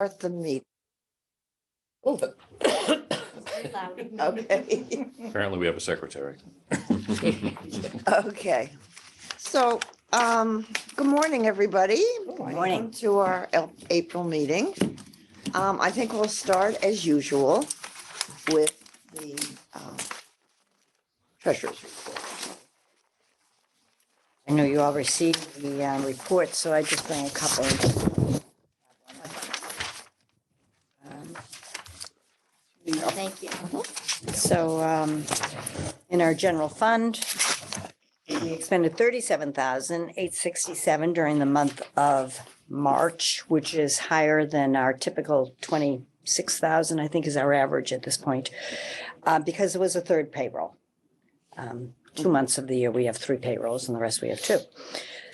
Start the meeting. Oh, Okay, Apparently we have a secretary. okay. So, good morning, everybody. morning. Welcome to our April meeting. I think we'll start as usual with the treasurer's report. I know you all received the report, so I just bring a couple. Thank you. So in our general fund, we expended $37,867 during the month of March, which is higher than our typical 26,000, I think is our average at this point, because it was a third payroll. 2 months of the year, we have 3 payrolls and the rest we have 2.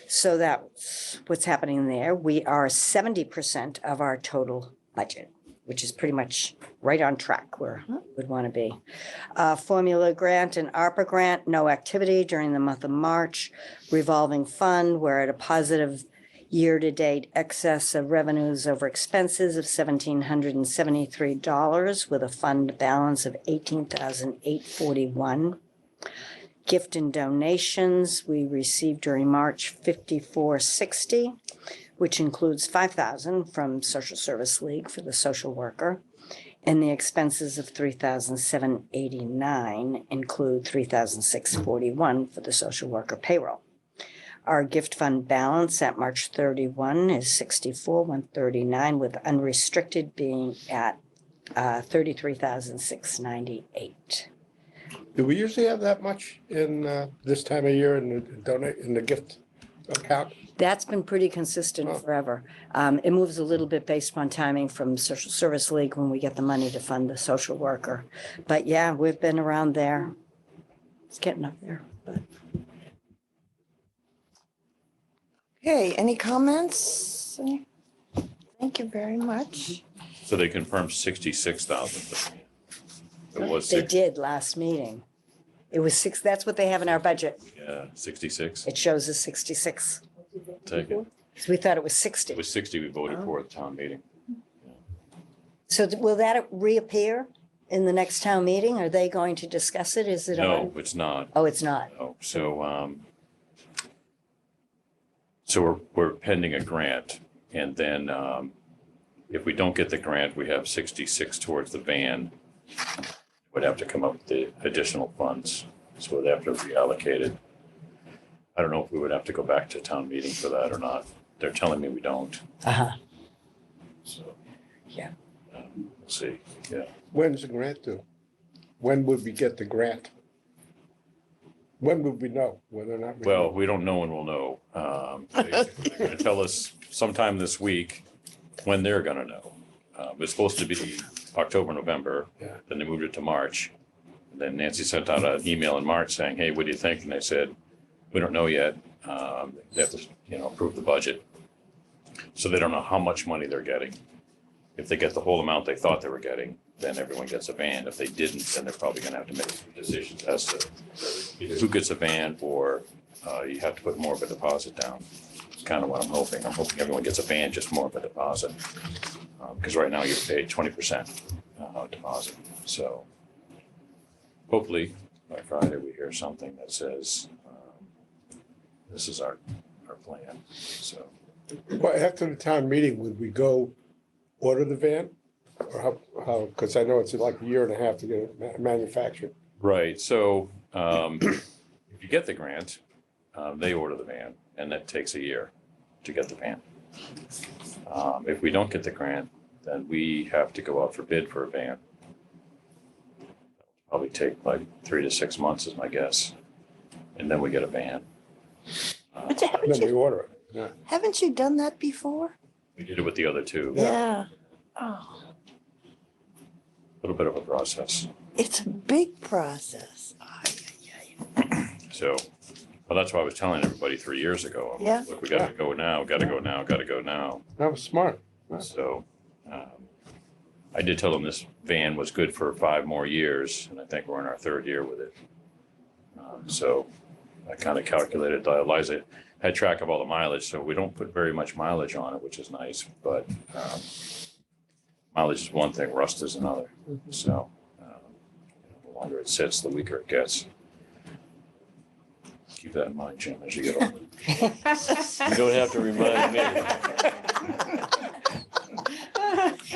So that's what's happening there. We are 70% of our total budget, which is pretty much right on track where we would want to be. Formula grant and ARPA grant, no activity during the month of March. Revolving fund, we're at a positive year-to-date excess of revenues over expenses of $1,773 with a fund balance of $18,841. Gift and donations, we received during March 5460, which includes $5,000 from Social Service League for the social worker. And the expenses of $3,789 include $3,641 for the social worker payroll. Our gift fund balance at March 31 is $64,139, with unrestricted being at $33,698. Do we usually have that much in this time of year in the gift account? That's been pretty consistent forever. It moves a little bit based upon timing from Social Service League when we get the money to fund the social worker. But yeah, we've been around there. It's getting up there. But. Okay, any comments? Thank you very much. So they confirmed 66,000. It was They 6, did last meeting. It was 6, that's what they have in our budget. yeah, 66. It shows as 66. Take it. So we thought it was 60. It was 60 we voted for at the town meeting. So will that reappear in the next town meeting? Are they going to discuss it? Is it No, on? it's not. Oh, it's not. No. So, we're pending a grant, and then if we don't get the grant, we have 66 towards the van. Would have to come up with the additional funds, so they have to reallocate it. I don't know if we would have to go back to town meeting for that or not. They're telling me we don't. Uh-huh. So. Yeah. We'll see, yeah. When's the grant due? When would we get the grant? When would we know whether or not? Well, we don't know when we'll know. They're going to tell us sometime this week when they're going to know. It's supposed to be October, November. Yeah. Then they moved it to March. And then Nancy sent out an email in March saying, hey, what do you think? And they said, we don't know yet. They have to, approve the budget. So they don't know how much money they're getting. If they get the whole amount they thought they were getting, then everyone gets a van. If they didn't, then they're probably going to have to make some decisions as to either who gets a van or you have to put more of a deposit down. It's kind of what I'm hoping. I'm hoping everyone gets a van, just more of a deposit. Because right now you're paid 20% deposit. So hopefully by Friday we hear something that says this is our plan. So. Well, after the town meeting, would we go order the van? Or how, because I know it's like a year and a half to get it manufactured. Right. So if you get the grant, they order the van, and that takes a year to get the van. If we don't get the grant, then we have to go out for bid for a van. Probably take like 3 to 6 months is my guess. And then we get a van. But haven't Then we you, order it. Yeah. haven't you done that before? We did it with the other 2. Yeah. Oh, A little bit of a process. it's a big process. So, well, that's why I was telling everybody 3 years ago. I'm like, Yeah. look, we got to go now, got to go now, got to go now. That was smart. So I did tell them this van was good for 5 more years, and I think we're in our 3rd year with it. So I kind of calculated, Liza had track of all the mileage, so we don't put very much mileage on it, which is nice, but mileage is one thing, rust is another. So the longer it sits, the weaker it gets. Keep that in mind, Jim, as you get older. You don't have to remind me.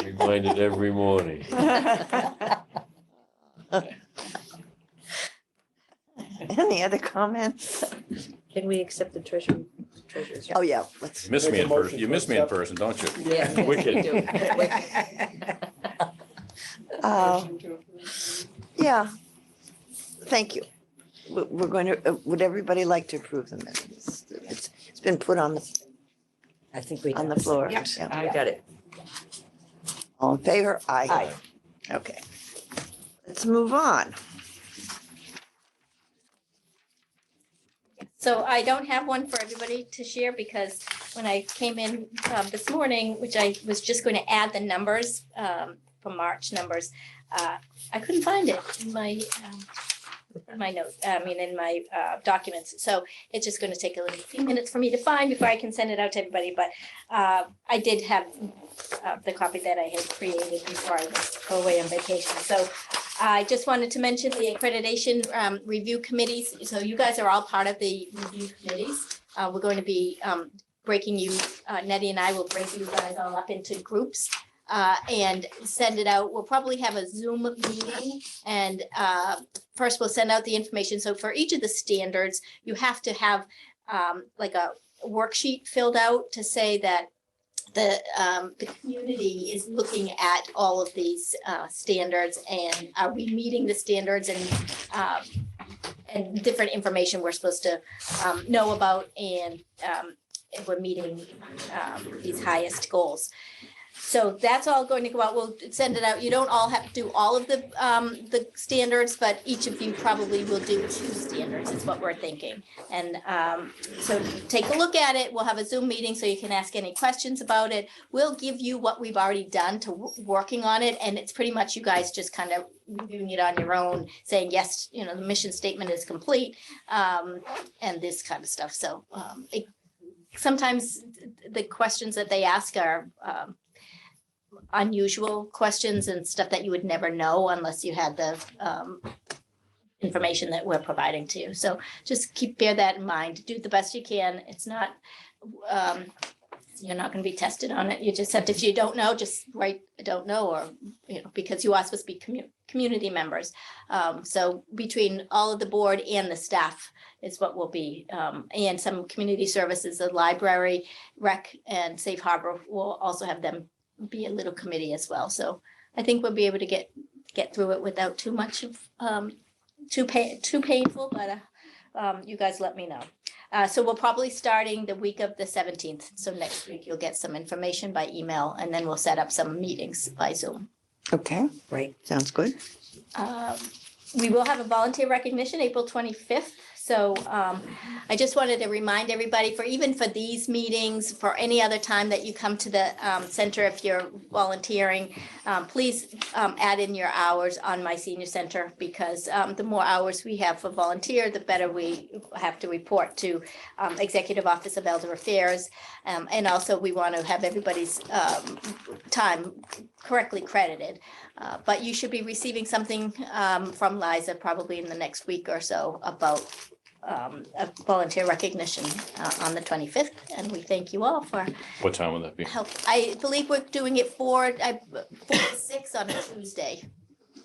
Reminded every morning. Any other comments? Can we accept the treasurer's? Oh, yeah, let's, You miss me Make a in motion person. to You miss me in accept. person, don't you? Yeah. Wicked. yeah. Thank you. We're going to, would everybody like to approve the minutes? It's been put on I think we. the floor. Yep, Yeah. I got it. All in favor? Aye. Aye. Okay. Let's move on. So I don't have one for everybody to share because when I came in this morning, which I was just going to add the numbers for March numbers, I couldn't find it in my notes, in my documents. So it's just going to take a few minutes for me to find before I can send it out to everybody. But I did have the copy that I had created before I was away on vacation. So I just wanted to mention the accreditation review committees. So you guys are all part of the review committees. We're going to be breaking you, Nettie and I will break you guys all up into groups and send it out. We'll probably have a Zoom meeting and first we'll send out the information. So for each of the standards, you have to have like a worksheet filled out to say that the community is looking at all of these standards and are we meeting the standards and different information we're supposed to know about and if we're meeting these highest goals. So that's all going to go out. We'll send it out. You don't all have to do all of the standards, but each of you probably will do 2 standards is what we're thinking. And so take a look at it. We'll have a Zoom meeting so you can ask any questions about it. We'll give you what we've already done to working on it. And it's pretty much you guys just kind of reviewing it on your own, saying, yes, the mission statement is complete and this kind of stuff. So sometimes the questions that they ask are unusual questions and stuff that you would never know unless you had the information that we're providing to you. So just bear that in mind. Do the best you can. It's not, you're not going to be tested on it. You just have to, if you don't know, just write, I don't know, or, because you are supposed to be community members. So between all of the board and the staff is what will be, and some community services, the library, rec, and Safe Harbor will also have them be a little committee as well. So I think we'll be able to get through it without too much of too painful, but you guys let me know. So we'll probably starting the week of the 17th. So next week you'll get some information by email and then we'll set up some meetings by Zoom. Okay, Right. sounds good. We will have a volunteer recognition April 25th. So I just wanted to remind everybody even for these meetings, for any other time that you come to the center, if you're volunteering, please add in your hours on My Senior Center because the more hours we have for volunteer, the better we have to report to Executive Office of Elder Affairs. And also we want to have everybody's time correctly credited. But you should be receiving something from Liza probably in the next week or so about a volunteer recognition on the 25th. And we thank you all for What time would that be? help. I believe we're doing it 4 to 6 on a Tuesday.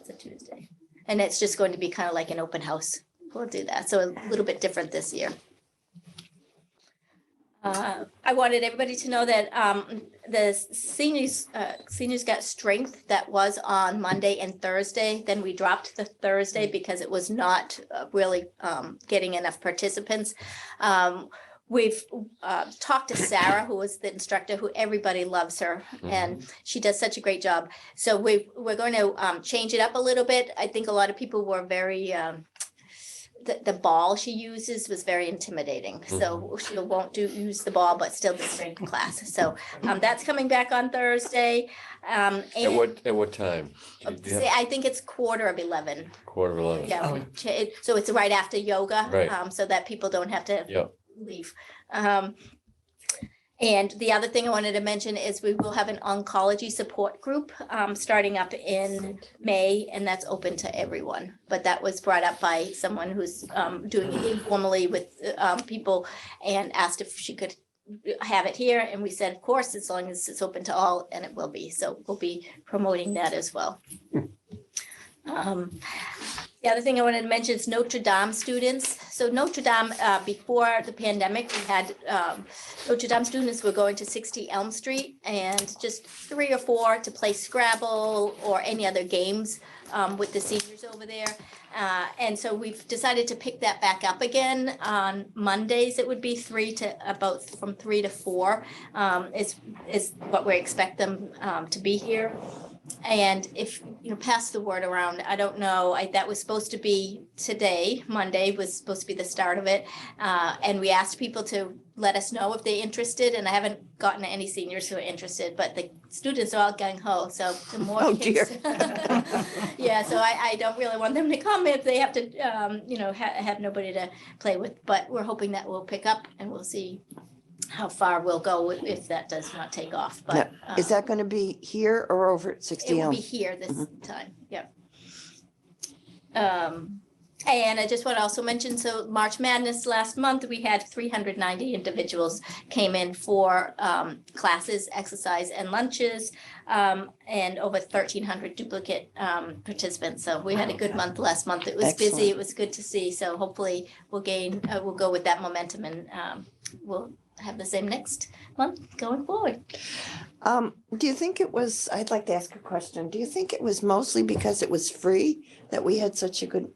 It's a Tuesday. And it's just going to be kind of like an open house. We'll do that. So a little bit different this year. I wanted everybody to know that the seniors got strength that was on Monday and Thursday. Then we dropped the Thursday because it was not really getting enough participants. We've talked to Sarah, who was the instructor, who everybody loves her, and she does such a great job. So we're going to change it up a little bit. I think a lot of people were very the ball she uses was very intimidating. So she won't use the ball, but still the strength class. So that's coming back on Thursday. And At what time? Do you have I think it's 11:15. 11:15? Yeah, so it's right after yoga, Right. so that people don't have to Yeah. leave. And the other thing I wanted to mention is we will have an oncology support group starting up in May, and that's open to everyone. But that was brought up by someone who's doing it informally with people and asked if she could have it here. And we said, of course, as long as it's open to all, and it will be. So we'll be promoting that as well. The other thing I wanted to mention is Notre Dame students. So Notre Dame, before the pandemic, we had Notre Dame students were going to 60 Elm Street and just 3 or 4 to play Scrabble or any other games with the seniors over there. And so we've decided to pick that back up again on Mondays. It would be from 3 to 4 is what we expect them to be here. And if you pass the word around, I don't know, that was supposed to be today, Monday was supposed to be the start of it. And we asked people to let us know if they're interested, and I haven't gotten any seniors who are interested, but the students are all gung ho, so the more. Oh, kids- Yeah, so I don't really want them to come if they have to, have nobody to play with, but we're hoping that will pick up and we'll see how far we'll go if that does not take off, but. Is that going to be here or over at It 60 will Elm? be here this time, yeah. And I just want to also mention, so March Madness last month, we had 390 individuals came in for classes, exercise and lunches, and over 1,300 duplicate participants. So we had a good month last month. It was busy. Excellent. It was good to see. So hopefully we'll go with that momentum and we'll have the same next month going forward. Do you think it was, I'd like to ask a question. Do you think it was mostly because it was free that we had such a good,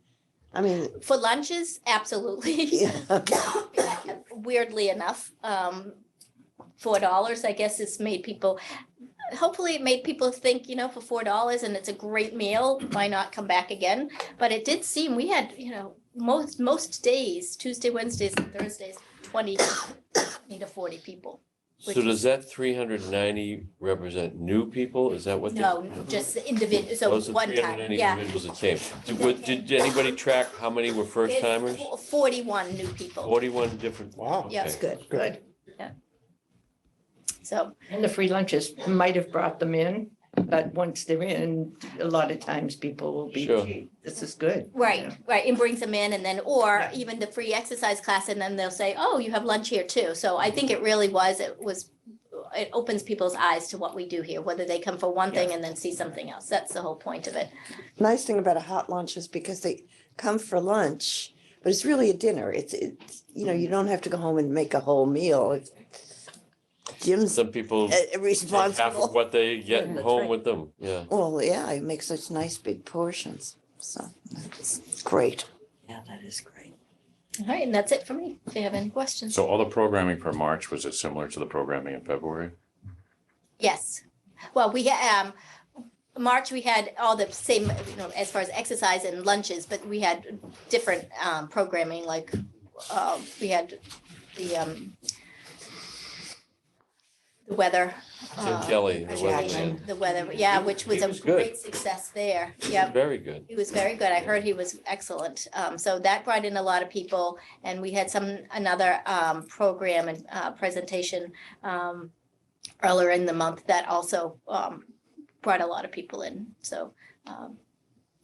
I mean, For lunches, absolutely. yeah. Weirdly enough, $4, I guess, it's made people, hopefully it made people think, for $4 and it's a great meal, why not come back again? But it did seem, we had, most days, Tuesday, Wednesdays and Thursdays, 20 to 40 people. So does that 390 represent new people? Is that what? No, just the individual, so Those are one time, 390 yeah. individuals that came. Did anybody track how many were first timers? It's 41 new people, 41 different. Wow. Yeah. Okay. Good. Good. so. And the free lunches might have brought them in, but once they're in, a lot of times people will be, Sure. "Gee, this is good." Right, right, and brings them in and then, or even the free exercise class, and then they'll say, oh, you have lunch here too. So I think it really it opens people's eyes to what we do here, whether they come for one thing and then see something else. That's the whole point of it. Nice thing about a hot lunch is because they come for lunch, but it's really a dinner. It's you don't have to go home and make a whole meal. Jim's Some people take half of responsible. what they get That's home right. with them. Yeah. Well, yeah, I make such nice big portions. So it's great. Yeah, that is great. All right, and that's it for me, if you have any questions. So all the programming for March, was it similar to the programming in February? Yes, well, March, we had all the same, as far as exercise and lunches, but we had different programming, like we had the weather. Tim Kelly, the presentation, weatherman. the weather, yeah, which was He a was good. great success there. Yeah, Very good. he was very good. I heard he was excellent. So that brought in a lot of people, and we had another program and presentation earlier in the month that also brought a lot of people in. So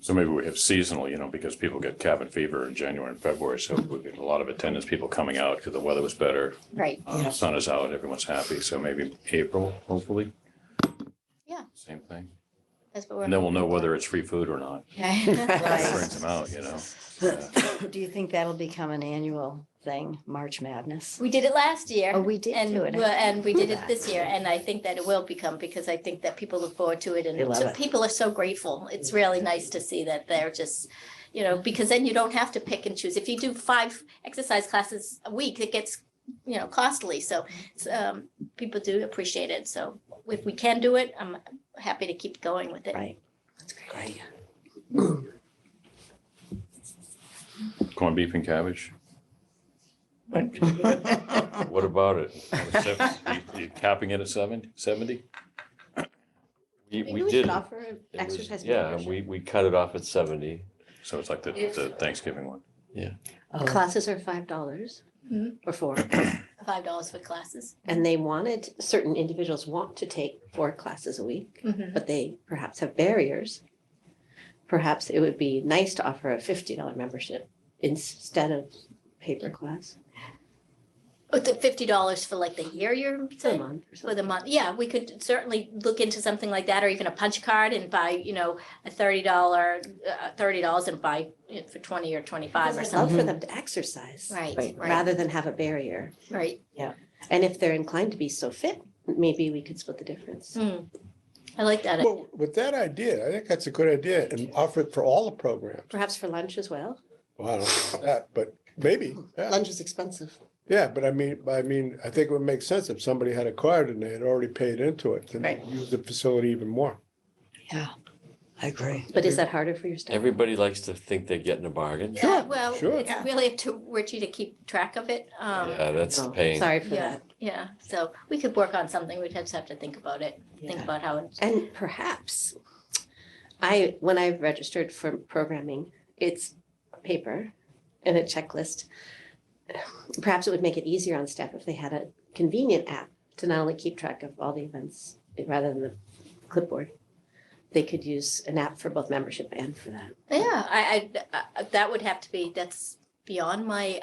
So maybe we have seasonal, because people get cabin fever in January and February, so we get a lot of attendance, people coming out because the weather was better. right, The sun is out, everyone's happy, so maybe April, hopefully. Yeah. Same thing. that's what we're. And then we'll know whether it's free food or not. Okay. That brings them out, Yeah. Do you think that'll become an annual thing, March Madness? We did it last year. Oh, we did do it. And we did it this year, and I think that it will become, because I think that people look forward to it, and They love it. people are so grateful. It's really nice to see that they're just, because then you don't have to pick and choose. If you do 5 exercise classes a week, it gets, costly, so people do appreciate it. So if we can do it, I'm happy to keep going with it. Right. That's great. Corned beef and cabbage. What about it? You capping it at 70? We did. offer It was- exercise. Yeah, we cut it off at 70. So it's like the Thanksgiving one. Oh, Classes are $5 Mhm. or 4. $5 for classes. And they wanted, certain individuals want to take 4 classes a week, Mhm. but they perhaps have barriers. Perhaps it would be nice to offer a $50 membership instead of paper class With the $50 for like the year you're for a saying? month or For something. the month, yeah, we could certainly look into something like that, or even a punch card and buy, a $30 and buy it for 20 or 25 Because or I'd love something. for them to exercise. Right, right, Rather than have a barrier. right. And if they're inclined to be so fit, maybe we could split the difference. Mm. I like that. Well, with that idea, I think that's a good idea and offer it for all the programs. Perhaps for lunch as well. Well, I don't know about that, but maybe, yeah. Lunch is expensive. Yeah, but I mean, I think it would make sense if somebody had a card and they had already paid into it, then Right. use the facility even more. I agree. But is that harder for your staff? Everybody likes to think they're getting a bargain. Yeah, well, sure. it's really up to Richie to keep track of it. Yeah, that's the Oh, pain. Sorry for Yeah, that. yeah, so we could work on something, we'd just have to think about it, think Yeah. about how it. And perhaps, when I registered for programming, it's paper and a checklist. Perhaps it would make it easier on staff if they had a convenient app to not only keep track of all the events, rather than the clipboard. They could use an app for both membership and for that. Yeah, that would have to be, that's beyond my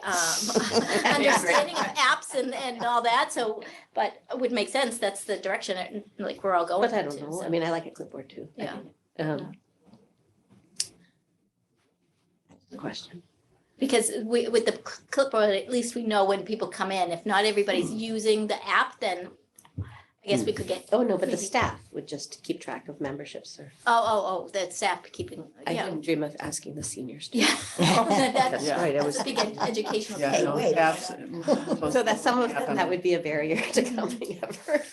understanding of apps and all that, so, but it would make sense, that's the direction, like, we're all going But I don't into, know, so. I mean, I like a clipboard too. I Yeah. think. Question. Because with the clipboard, at least we know when people come in, if not everybody's Hmm. using the app, then I guess we could get, Oh, no, but the staff would just keep track of memberships or, the staff keeping, I yeah. didn't dream of asking the seniors. to- Yeah. That's Yeah. right, that's a big educational. Yeah, thing. no, wait. So that some of them, that would be a barrier to coming ever.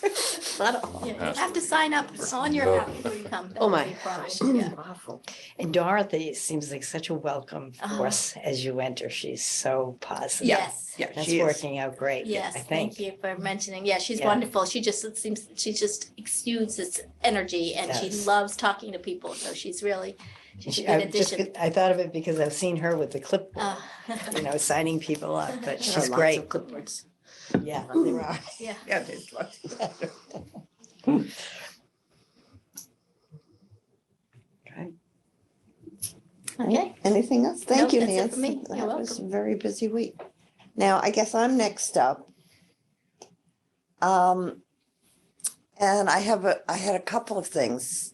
Not all. Yeah, you have to sign up on your app before you come. Oh, my That would be a problem, yeah. Awful. And Dorothy seems like such a welcome force as you enter. She's so positive. Yes, Yeah, that's she is. working out great. yes, I thank think. you for mentioning, yeah, she's Yeah. wonderful, she just, it seems, she just exudes this energy and she Yes. loves talking to people, so she's a I good just- addition. I thought of it because I've seen her with the clipboard, signing people up, but There are she's lots great. of clipboards. Yeah, there are. Yeah. Yeah, there's lots. Okay. Okay, Anything else? Thank No, you, that's it for Nancy. me. You're That was a very busy week. Now, I guess I'm next up. And I had a couple of things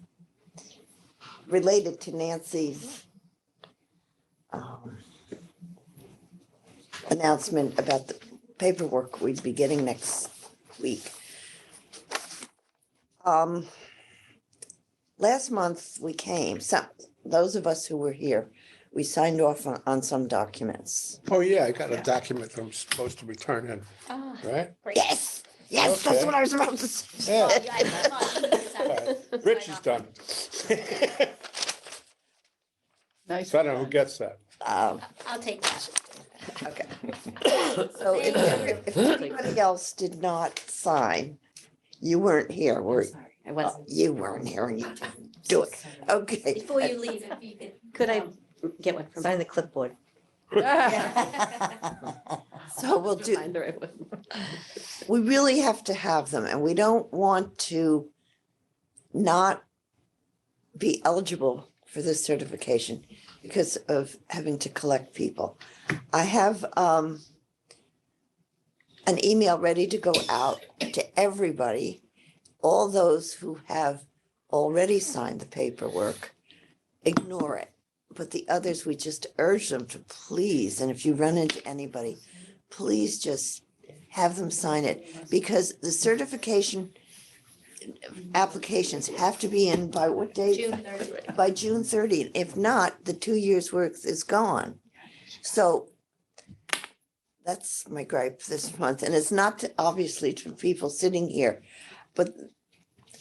related to Nancy's announcement about the paperwork we'd be getting next week. Last month we came, those of us who were here, we signed off on some documents. Oh, yeah, I got a document I'm supposed to return in, Ah, right? great. Yes, yes, that's Okay. what I was about to say. Yeah. Oh, yeah, I'm on the All side. right, Rich is done. Nice. So I don't know who gets that. I'll take that. Okay. So if anybody else did not sign, you weren't here, were Sorry, I wasn't. you weren't here and you didn't do it. Okay. Before you leave, if you could. Could I get one from? Sign the clipboard. So we'll do, Find the right one. we really have to have them and we don't want to not be eligible for this certification because of having to collect people. I have an email ready to go out to everybody, all those who have already signed the paperwork, ignore it. But the others, we just urge them to please, and if you run into anybody, please just have them sign it, because the certification applications have to be in by what date? June 30th. By June 30th. If not, the 2 years' worth is gone. So that's my gripe this month, and it's not obviously to people sitting here, but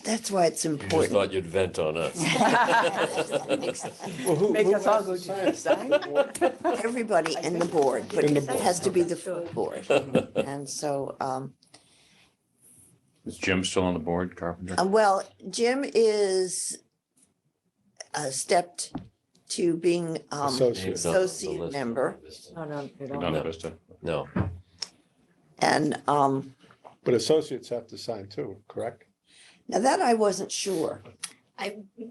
that's why it's You just important. thought you'd vent on us. Well, who us all has go to to sign it? Everybody in the board, but In the it board, has to be the full board. And so, Is Jim still on the board, Carpenter? well, Jim is stepped to being Associate. Name's not on the associate list. member. No, no, you don't. Donna No. Vista? No, And But associates have to sign too, correct? now that I wasn't sure.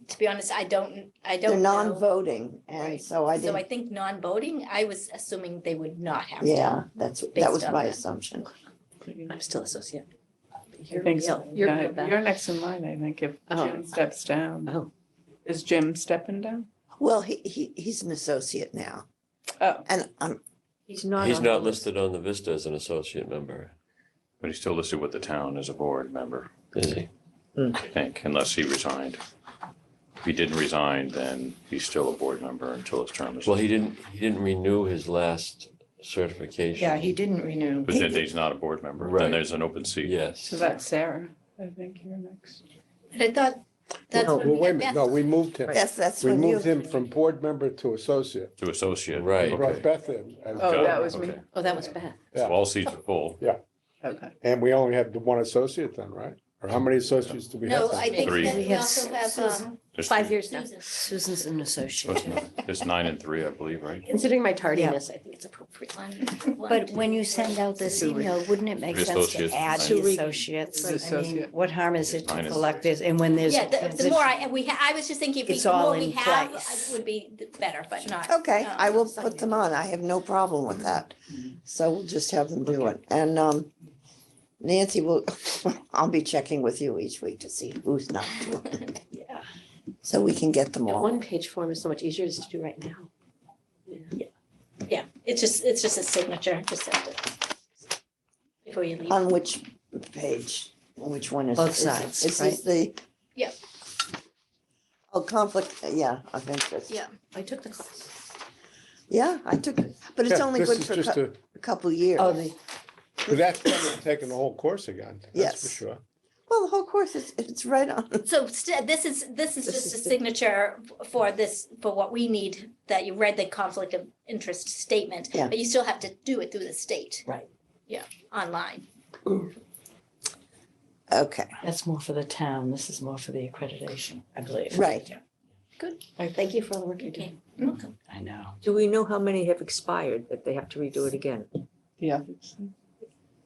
To be honest, I don't They're know. non-voting, and Right. so I So I didn't, think non-voting, I was assuming they would not have to. yeah, that based was on my that. assumption. I'm still associate. I think so. You're Yeah, good, Beth. you're next in line, I think, if Oh. Jim steps down. Oh. Is Jim stepping down? Well, he's an associate now, Oh, and He's not. He's on the not list. listed on the Vista as an associate member, But he's still listed with the town as a board member, is he? I think, unless he resigned. If he didn't resign, then he's still a board member until his term is. Well, he didn't renew his last certification. Yeah, he didn't renew. But then he's not a board member. Right. Then there's an open seat. Yes. so that's Sarah. I think you're next. But I thought that's No, when well, we wait a had minute, Beth. no, we moved him. that's We when you. moved him from board member to associate. To associate. Right. We Okay. brought Beth in, and, Oh, Got it. that was me. Okay. Oh, that was Beth. So all seats are full. Okay. and we only had the one associate then, right? Or how many associates do we have? No, then? I think Three. that We we have also have There's 5 three. years now. Susan. Susan's an So associate. it's 9 and 3, I believe, right? Considering my tardiness, I think it's appropriate. But when you send out this email, wouldn't it make Three sense to associates, add nine. the To re- associates? Right. I mean, Associate. what harm is it Nine to is- collect this? And when there's. Yeah, the more I was just thinking, if It's the all more we in have, place. it would be better, but not. Okay, I will some- put them on. I have no problem with that. So we'll just have them do it. And Nancy will, I'll be checking with you each week to see who's not doing it. Yeah. So we can get them A all. one-page form is so much easier to do right now. Yeah, it's just a signature, just have to. Before you leave. On which page? Which one is? Both is- sides, Is this the? Yep. Oh, conflict, yeah, of interest. Yeah. I took the class. Yeah, I took it, but it's Yeah, only this good is for just a couple of years. Oh, But that's better than taking the whole course again, that's for Yes. sure. Well, the whole course is, it's right on. So this is just a signature for this, for what we need, that you read the conflict of interest statement. Yeah. But you still have to do it through the state. Right. Yeah, online. Okay, that's more for the town. This is more for the accreditation, I believe. right. Good. Thank you for all the work you're Okay. doing. I know. Do we know how many have expired that they have to redo it again? Yeah.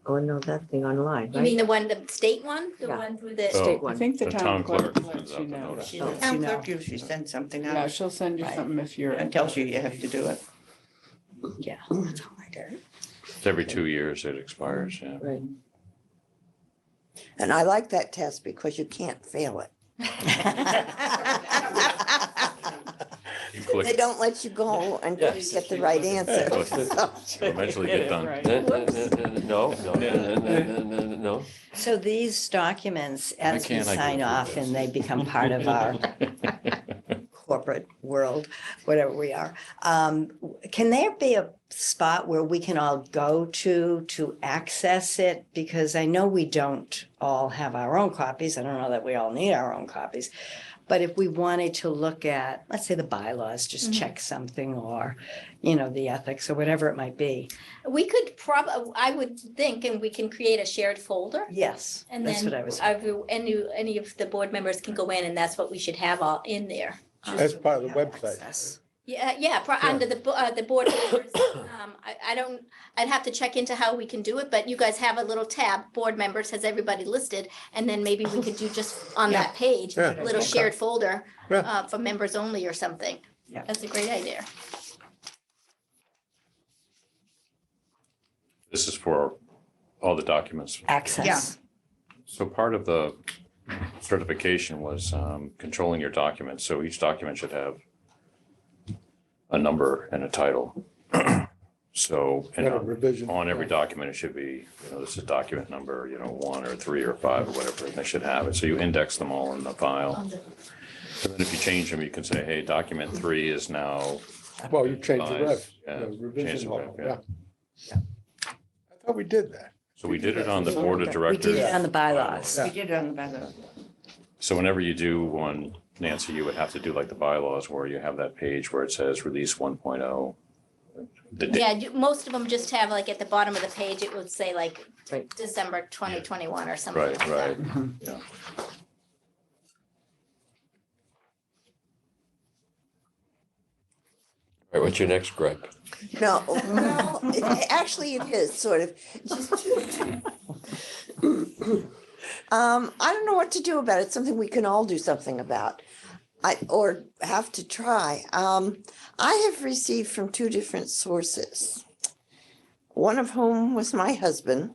Oh, no, that thing online, You mean right? the state one, the Yeah. one through the? Oh. State I one. think the The town town clerk clerk lets sends out you the know. notice. She Yeah. lets Town you know. clerk usually sends something Yeah, out she'll send you Right. something if you're. and tells you you have to do it. Yeah. That's all I do. It's every 2 years it expires, yeah. Right. And I like that test because you can't fail it. You They click, don't let you go until you Yes. get the right answer. you eventually get done. No, no. So these documents, as we can't I go sign through off this? and they become part of our corporate world, whatever we are, can there be a spot where we can all go to access it? Because I know we don't all have our own copies. I don't know that we all need our own copies. But if we wanted to look at, let's say the bylaws, just check something, or, the ethics or whatever it might be. We could I would think, and we can create a shared folder. Yes, And that's then what I was. any of the board members can go in, and that's what we should have all in there. That's part of the website. Access. Yeah, under the board members. I'd have to check into how we can do it, but you guys have a little tab, board members, has everybody listed, and then maybe we could do just on that page, Yeah. a little shared folder Yeah. for members only or something. Yeah. That's a great idea. This is for all the documents. Access. So part of the certification was controlling your documents. So each document should have a number and a title. So, Got a revision. on every document, it should be, this is document number, 1 or 3 or 5 or whatever, and they should have it. So you index them all in the file. And then if you change them, you can say, hey, document 3 is now. Well, you changed the rev, Yeah, the change revision, the rev, yeah. I thought we did that. So we did it on the board of We directors. did it on the bylaws. We did it on the bylaw. So whenever you do one, Nancy, you would have to do like the bylaws where you have that page where it says release 1.0. The date. Yeah, most of them just have like at the bottom of the page, it would say like Right. December 2021 or something Right, like that. right, yeah. All right, what's your next gripe? No, well, actually it is sort of. I don't know what to do about it. It's something we can all do something about. Or have to try. I have received from two different sources. One of whom was my husband.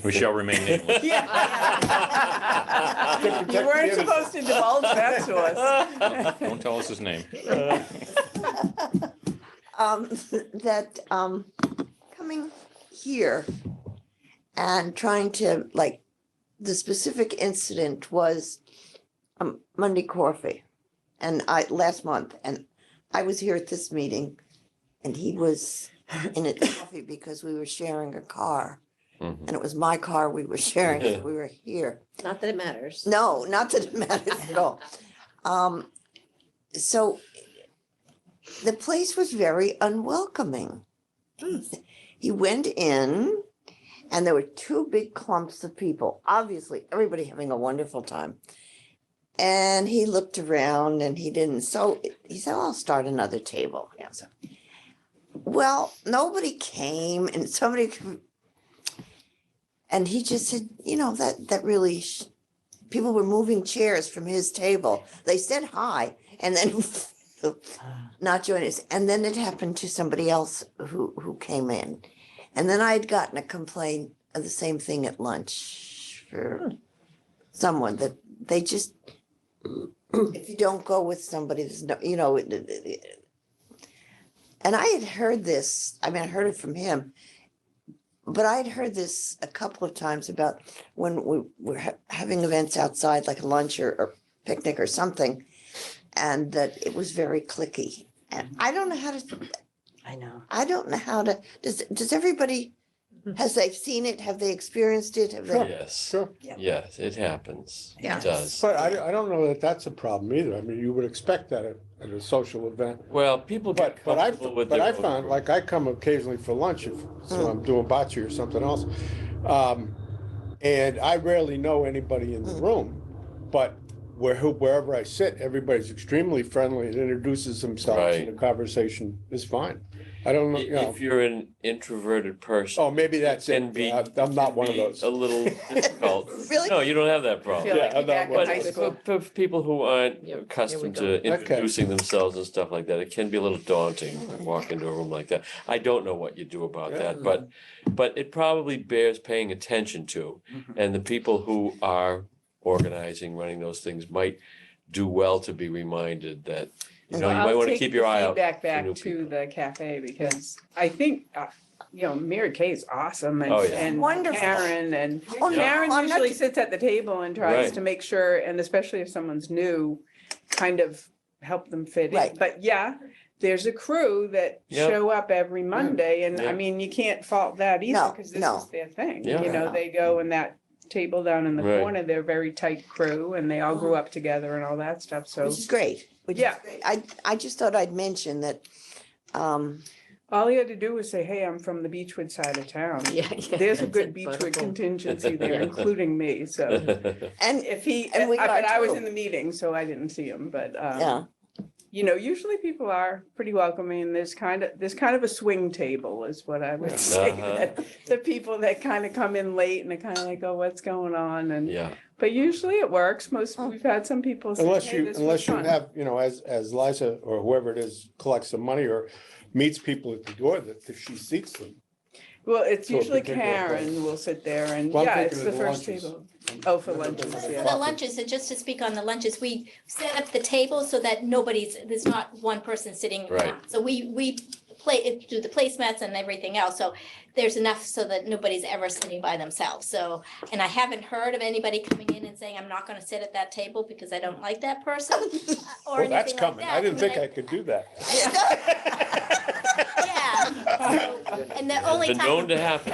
We shall remain nameless. You weren't supposed to divulge that to us. Don't tell us his name. That coming here and trying to, like, the specific incident was Monday Coffee, and last month, and I was here at this meeting, and he was in a coffee because we were sharing a car, Mhm. and it was my car we were sharing, so we were here. Not that it matters. No, not that it matters at all. So the place was very unwelcoming. He went in and there were two big clumps of people, obviously everybody having a wonderful time. And he looked around and he didn't, so he said, I'll start another table. Yeah, so. Well, nobody came and and he just said, that really, people were moving chairs from his table. They said hi and then not joining us. And then it happened to somebody else who came in. And then I had gotten a complaint of the same thing at lunch for someone that they just, if you don't go with somebody, there's no, and I had heard this, I heard it from him, but I had heard this a couple of times about when we were having events outside, like a lunch or picnic or something, and that it was very cliquey. And I don't know how to, I know. I don't know how to, does everybody, has they seen it? Have they experienced it? Have they? Yes, Sure. yes, it happens. Yeah. It does. But I don't know that that's a problem either. I mean, you would expect that at a social event. Well, people get But I comfortable with their own found, group. like, I come occasionally for lunch, so I'm doing bocce or something else. And I rarely know anybody in the room, but wherever I sit, everybody's extremely friendly and introduces themselves and the conversation is fine. I don't know, If you're an introverted person. oh, maybe that's can it. be- I'm not one of be those. A little difficult. Really? No, you don't have that Feel problem. like Yeah, you're back in but high But school. for people who aren't Here we accustomed go. to introducing themselves and stuff like that, it can be a little daunting to walk into a room like that. I don't know what you do about Yeah. that, but it probably bears paying attention to. And the people who are organizing, running those things might do well to be reminded that, you might want to keep your eye out. Back for new to people. the cafe because I think, Mary Kay is awesome Oh, yeah. and Wonderful. Karen and Oh, no, Karen I'm not- usually sits at the table and tries Right. to make sure, and especially if someone's new, kind of help them fit in. Right. But yeah, there's a crew that Yep. show up every Monday and I Yeah. mean, you can't fault that either No, because this no. is their thing. Yeah. They go in that table down in the Right. corner, they're a very tight crew and they all grew up together and all that stuff. So Which is great. Which is Yeah. great. I just thought I'd mention that, all you had to do was say, hey, I'm from the Beechwood side of town. Yeah. There's a That's good it, Beechwood wonderful. contingency there, including me, so. and, If he, And we but are I was too. in the meeting, so I didn't see him, but, yeah, usually people are pretty welcoming. And there's kind of a swing table is what I would say. Uh-huh. That the people that kind of come in late and they kind of like, oh, what's going on? And, Yeah, but usually it works. We've had some people say, Unless hey, you, this was unless you fun. have, as Liza or whoever it is collects the money or meets people at the door, that she seats them. Well, it's So a usually particular Karen place. will sit there and, Well, I'm yeah, thinking it's of the the first lunches. table. Oh, for lunches, For yeah. the lunches, and just to speak on the lunches, we set up the table so that there's not one person sitting. Right. So we do the placemats and everything else, so there's enough so that nobody's ever sitting by themselves, so. And I haven't heard of anybody coming in and saying, I'm not gonna sit at that table because I don't like that person, or Well, that's anything like coming. that. I didn't mean, think I could do that. Yeah. So, and the only been time. known to happen.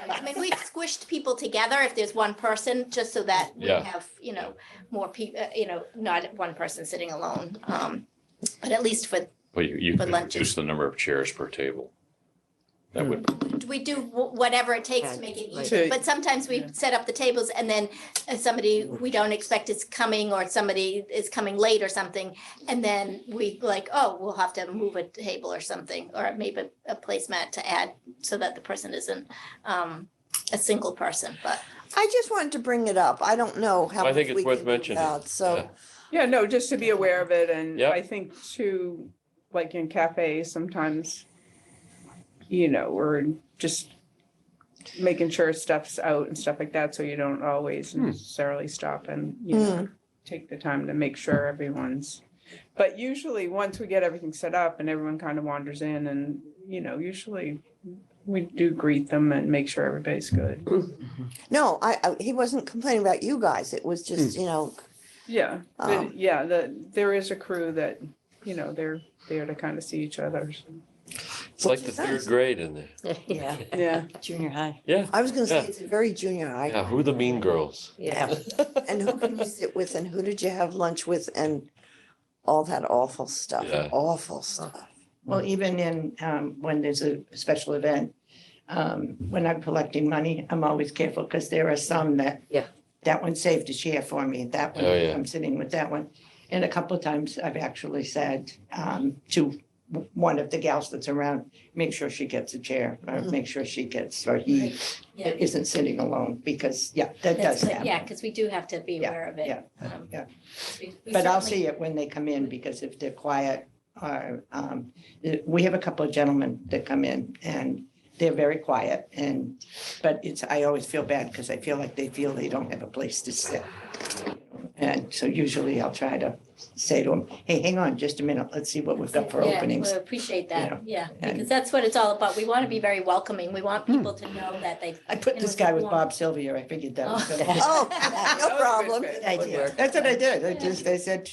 I mean, we've squished people together if there's one person, just so that we Yeah. have, more people, not one person sitting alone. But at least for, But you For could lunches. reduce the number of chairs per table. That would, we do whatever it takes to make it Right. easy. But sometimes we set up the tables and then somebody we don't expect is coming or somebody is coming late or something. And then we like, oh, we'll have to move a table or something, or maybe a placemat to add so that the person isn't a single person, but. I just wanted to bring it up. I don't know how. I think much it's we worth can do mentioning. about, So, Yeah, no, just to be aware of it, and Yep. I think too, like in cafes, sometimes, we're just making sure stuff's out and stuff like that, so you don't always necessarily stop and, take the time to make sure everyone's. But usually, once we get everything set up and everyone kind of wanders in and, usually we do greet them and make sure everybody's good. no, he wasn't complaining about you guys. It was just, Yeah, Um, but yeah, there is a crew that, they're there to kind of see each other. It's like the third grade in there. Yeah, Yeah. junior high. Yeah, I was gonna say, Yeah. it's a very junior high. yeah, who are the mean girls? Yeah. And who can you sit with and who did you have lunch with and all that awful stuff, Yeah. awful stuff. Well, even in, when there's a special event, when I'm collecting money, I'm always careful because there are some that. Yeah. That one saved a chair for me, that one, Oh, yeah. I'm sitting with that one. And a couple of times I've actually said, to one of the gals that's around, make sure she gets a chair, or make sure she gets, or he Yeah. isn't sitting alone, because, yeah, that That's does good. Yeah, happen. because we do have to be Yeah, aware of it. yeah, Um, yeah. we But I'll certainly- see it when they come in, because if they're quiet, we have a couple of gentlemen that come in and they're very quiet but I always feel bad because I feel like they feel they don't have a place to sit. And so usually I'll try to say to them, hey, hang on just a minute, let's see what we've got for Yeah, openings. we appreciate you know, that, yeah, and- because that's what it's all about. We want to be very welcoming. We want people to know that they. I put you this know, guy with belong. Bob Sylvia, I figured that was. gonna be- Oh, no problem. Good idea. That's what I did. I said,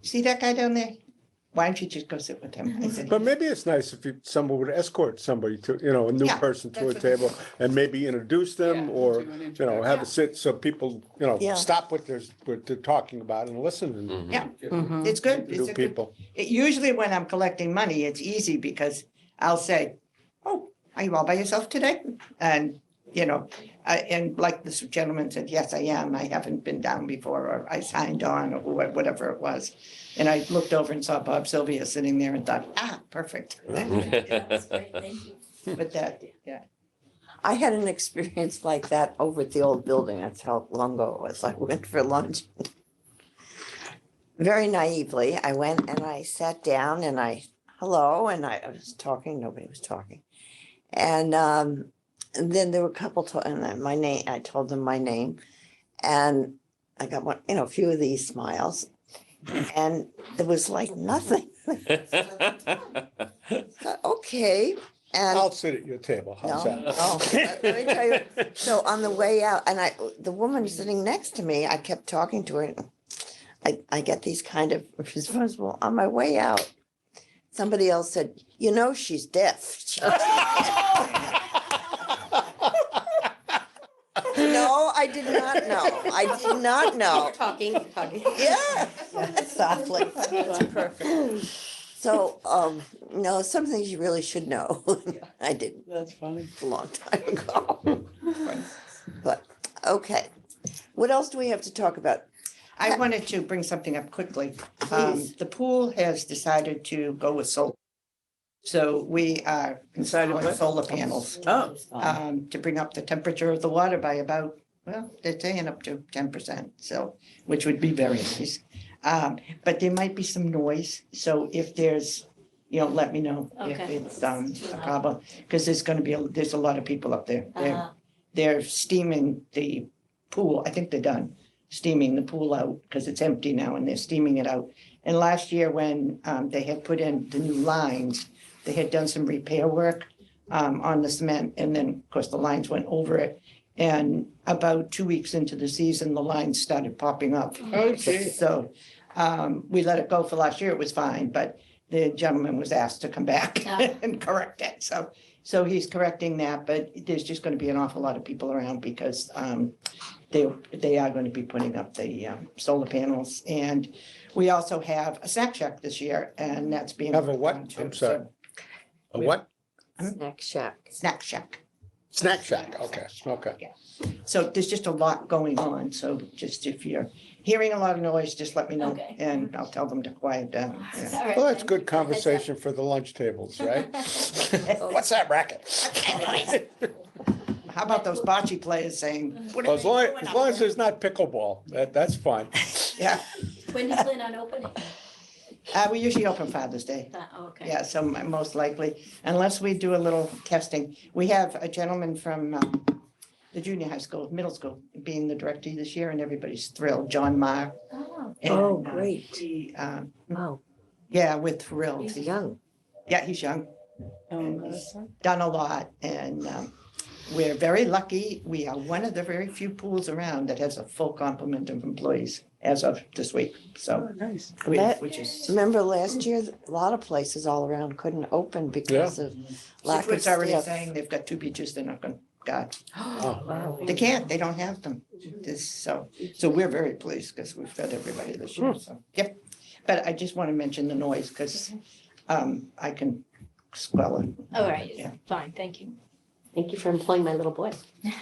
see that guy down there? Why don't you just go sit with him? I said, But maybe it's nice if someone would escort somebody to, a new Yeah, person to a that's what- table and maybe introduce them Yeah, or, do an have introduction. a sit so people, Yeah. stop what they're talking about and listen and Mhm. Yeah. get it's good. to It's new a good. people. Usually when I'm collecting money, it's easy because I'll say, oh, are you all by yourself today? And, and like this gentleman said, yes, I am. I haven't been down before, or I signed on, or whatever it was. And I looked over and saw Bob Sylvia sitting there and thought, perfect. That's great, thank you. But that, yeah. I had an experience like that over at the old building. That's how long ago it was. I went for lunch. Very naively, I went and I sat down and hello, and I was talking, nobody was talking. And then there were a couple, and then my name, I told them my name. And I got one, a few of these smiles. And there was like nothing. Okay. And I'll sit at your table. How's no, that? oh, let me tell you. So on the way out, and the woman sitting next to me, I kept talking to her. I get these kind of responsible on my way out. Somebody else said, she's deaf. No, I did not know. I did not know. Talking. Yeah. Softly. That's perfect. So, no, some things you really should know. I didn't That's funny. a long time ago. But, okay. What else do we have to talk about? I wanted to bring something up quickly. Please. The pool has decided to go with solar. So we are installing what? solar panels Oh, to bring up the temperature of the water by about, well, they're saying up to 10%, so, which would be very nice. But there might be some noise, so if there's, let me know if Okay. it's a problem, because there's a lot of people up there. Uh-huh. They're steaming the pool, I think they're done steaming the pool out, because it's empty now and they're steaming it out. And last year when they had put in the new lines, they had done some repair work on the cement, and then, of course, the lines went over it. And about 2 weeks into the season, the lines started popping up. Oh, gee. So we let it go for last year, it was fine, but the gentleman was asked to come back Yeah. and correct it. So he's correcting that, but there's just gonna be an awful lot of people around because they are gonna be putting up the solar panels. And we also have a snack shack this year, and that's being. Have a what? worked on too. I'm sorry. So A what? Snack shack. Snack Shack. Snack Shack, okay, okay. So there's just a lot going on. So just if you're hearing a lot of noise, just let me know Okay. and I'll tell them to quiet down. Yeah. All right, Well, that's then. good conversation for the lunch tables, right? What's that racket? How about those bocce players saying? "What are Well, as they long, doing as up long as there?" there's not pickleball, that's fine. Yeah, When do you plan on opening? we usually open Father's Day. Okay. Yeah, so most likely, unless we do a little testing. We have a gentleman from the junior high school, middle school, being the director this year, and everybody's thrilled, John Marr. Oh, Oh, And, great. he, Wow, yeah, we're thrilled. he's young. Yeah, he's young, Um, he's done a lot, and we're very lucky. We are one of the very few pools around that has a full complement of employees as of this week, so. nice. Which is, Remember last year, a lot of places all around couldn't open because of lack of Situat's already staff. saying they've got 2 beaches they're not gonna, God, Oh, Wow. they can't, they don't have them. So we're very pleased because we've got everybody this year, so, yep. But I just want to mention the noise because I can squell it. all right, Yeah. fine, thank you. Thank you for employing my little boy.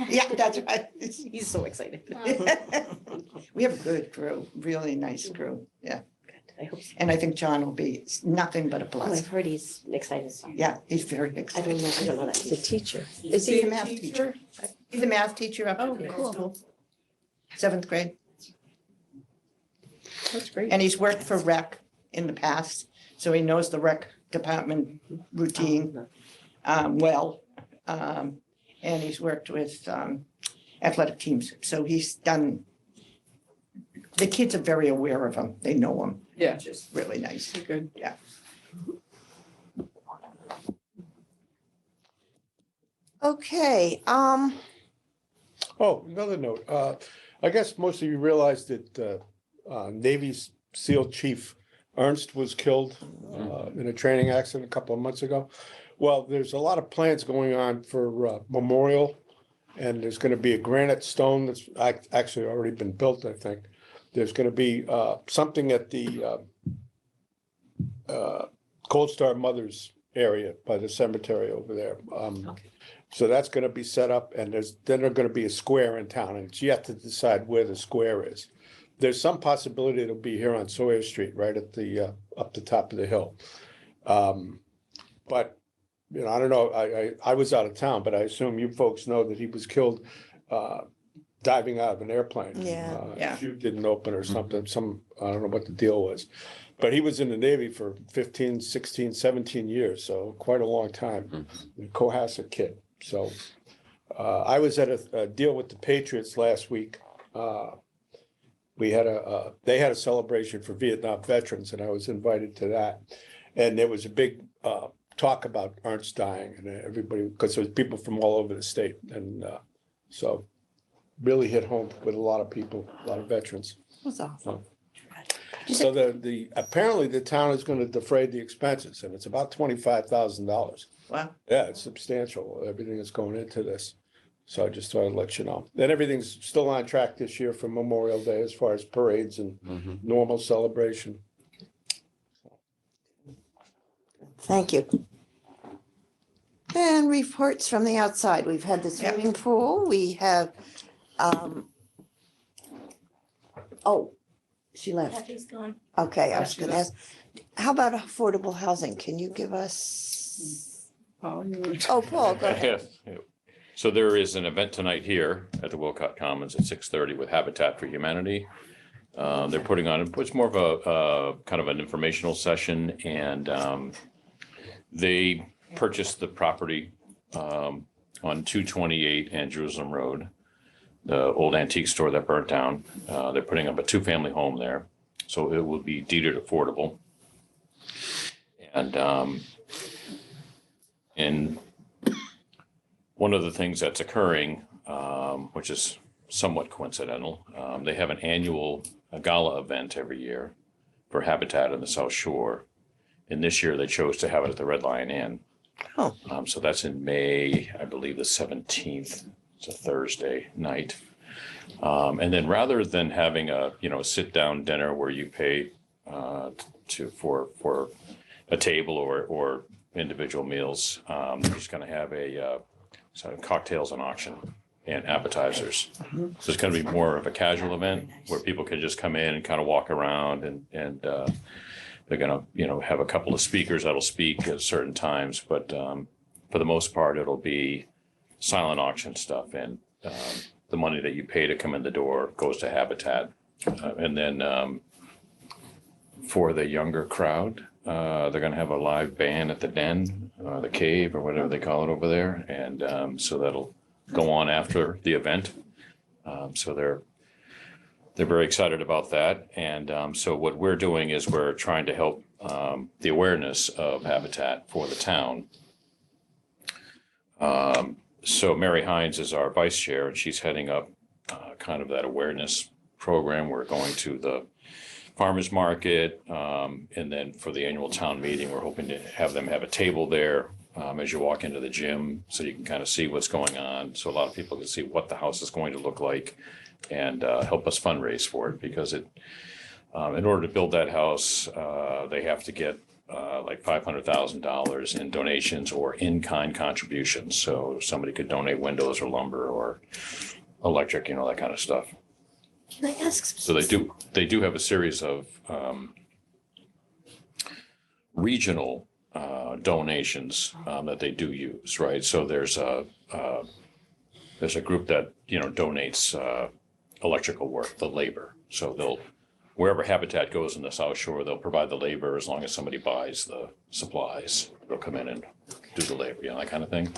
Yeah, that's right. He's so excited. We have a good crew, really nice crew, yeah. I hope so. And I think John will be nothing but a Oh, plus. I've heard he's excited. Yeah, he's very I don't excited. know, I don't know He's a that. teacher. Is he a math teacher? He's a math teacher up Oh, at the cool. school. 7th grade. That's great. And he's worked for rec in the past, so he knows the rec department routine well. And he's worked with athletic teams, so he's done. The kids are very aware of him, they know him, Yeah, which is really nice. good. Okay, Oh, another note, I guess most of you realize that Navy's SEAL Chief Ernst was killed in a training accident a couple of months ago. Well, there's a lot of plans going on for memorial, and there's gonna be a granite stone that's actually already been built, I think. There's gonna be something at the Cold Star Mothers area by the cemetery over there. So that's gonna be set up, and then there's gonna be a square in town, and it's yet to decide where the square is. There's some possibility it'll be here on Sawyer Street, right at the up the top of the hill. But you know, I don't know. I was out of town, but I assume you folks know that he was killed diving out of an airplane. Yeah. Yeah. Chute didn't open or something. I don't know what the deal was. But he was in the Navy for 15, 16, 17 years, so quite a long time. The Cohasset kid. So I was at a deal with the Patriots last week. We had they had a celebration for Vietnam veterans, and I was invited to that. And there was a big talk about Ernst dying, and everybody, because there was people from all over the state, and so really hit home with a lot of people, a lot of veterans. was awful. So apparently the town is going to defray the expenses, and it's about $25,000. Wow. Yeah, it's substantial, everything that's going into this. So I just thought I'd let you know. And everything's still on track this year for Memorial Day as far as parades and normal celebration. Thank you. And reports from the outside. We've had the swimming pool. We have, oh, she left. Kathy's gone. Okay, I was gonna ask, how about affordable housing? Can you give us? Oh, you- Oh, Paul, go ahead. Yeah. So there is an event tonight here at the Wilcott Commons at 6:30 with Habitat for Humanity. They're putting on, it's more of a kind of an informational session, and they purchased the property on 228 and Jerusalem Road, the old antique store that burnt down. They're putting up a 2-family home there, so it will be deeded affordable. And one of the things that's occurring, which is somewhat coincidental, they have an annual gala event every year for Habitat in the South Shore. And this year they chose to have it at the Red Lion Inn. Oh. So that's in May, I believe the 17th. It's a Thursday night. And then rather than having a sit down dinner where you pay for a table or individual meals. They're just going to have a sort of cocktails and auction and appetizers. So it's going to be more of a casual event where people can just come in and kind of walk around, and they're going to, have a couple of speakers that'll speak at certain times. But for the most part, it'll be silent auction stuff, and the money that you pay to come in the door goes to Habitat. And then for the younger crowd, they're going to have a live band at the Den, the Cave, or whatever they call it over there. And so that'll go on after the event. So they're very excited about that. And so what we're doing is we're trying to help the awareness of Habitat for the town. So Mary Hines is our vice chair, and she's heading up kind of that awareness program. We're going to the farmers market, and then for the annual town meeting, we're hoping to have them have a table there as you walk into the gym, so you can kind of see what's going on. So a lot of people can see what the house is going to look like, and help us fundraise for it, because in order to build that house, they have to get like $500,000 in donations or in-kind contributions. So somebody could donate windows or lumber or electric, that kind of stuff. Can I ask? So they do have a series of regional donations that they do use, right? So there's a group that donates electrical work, the labor. So wherever Habitat goes in the South Shore, they'll provide the labor as long as somebody buys the supplies. They'll come in and do the labor, that kind of thing.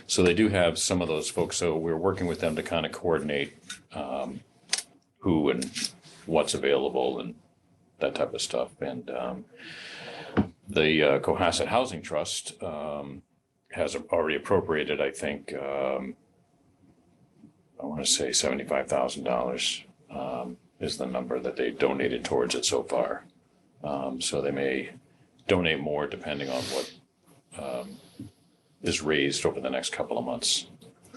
So they do have some of those folks. So we're working with them to kind of coordinate who and what's available and that type of stuff. And the Cohasset Housing Trust has already appropriated, I think, I want to say $75,000 is the number that they donated towards it so far. So they may donate more depending on what is raised over the next couple of months.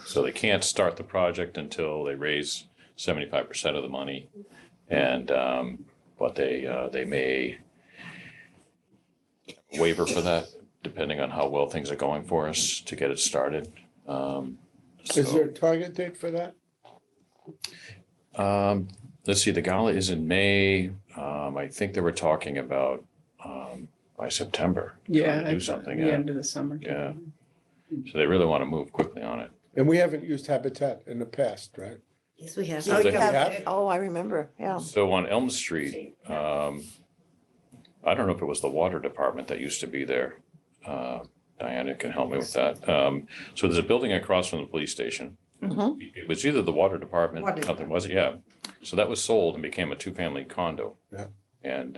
So they can't start the project until they raise 75% of the money, and but they may waiver for that depending on how well things are going for us to get it started. Is there a target date for that? Let's see, the gala is in May. I think they were talking about by September. trying to do something. The Yeah, end of the summer. yeah. So they really want to move quickly on it. And we haven't used Habitat in the past, right? Yes, we have. Oh, You they have- Oh, I remember, yeah. So on Elm Street, I don't know if it was the water department that used to be there. Diana can help me with that. So there's a building across from the police station. Mhm. It was either the water department, Water something was it? Yeah. So that was sold and became a two-family condo. Yeah. And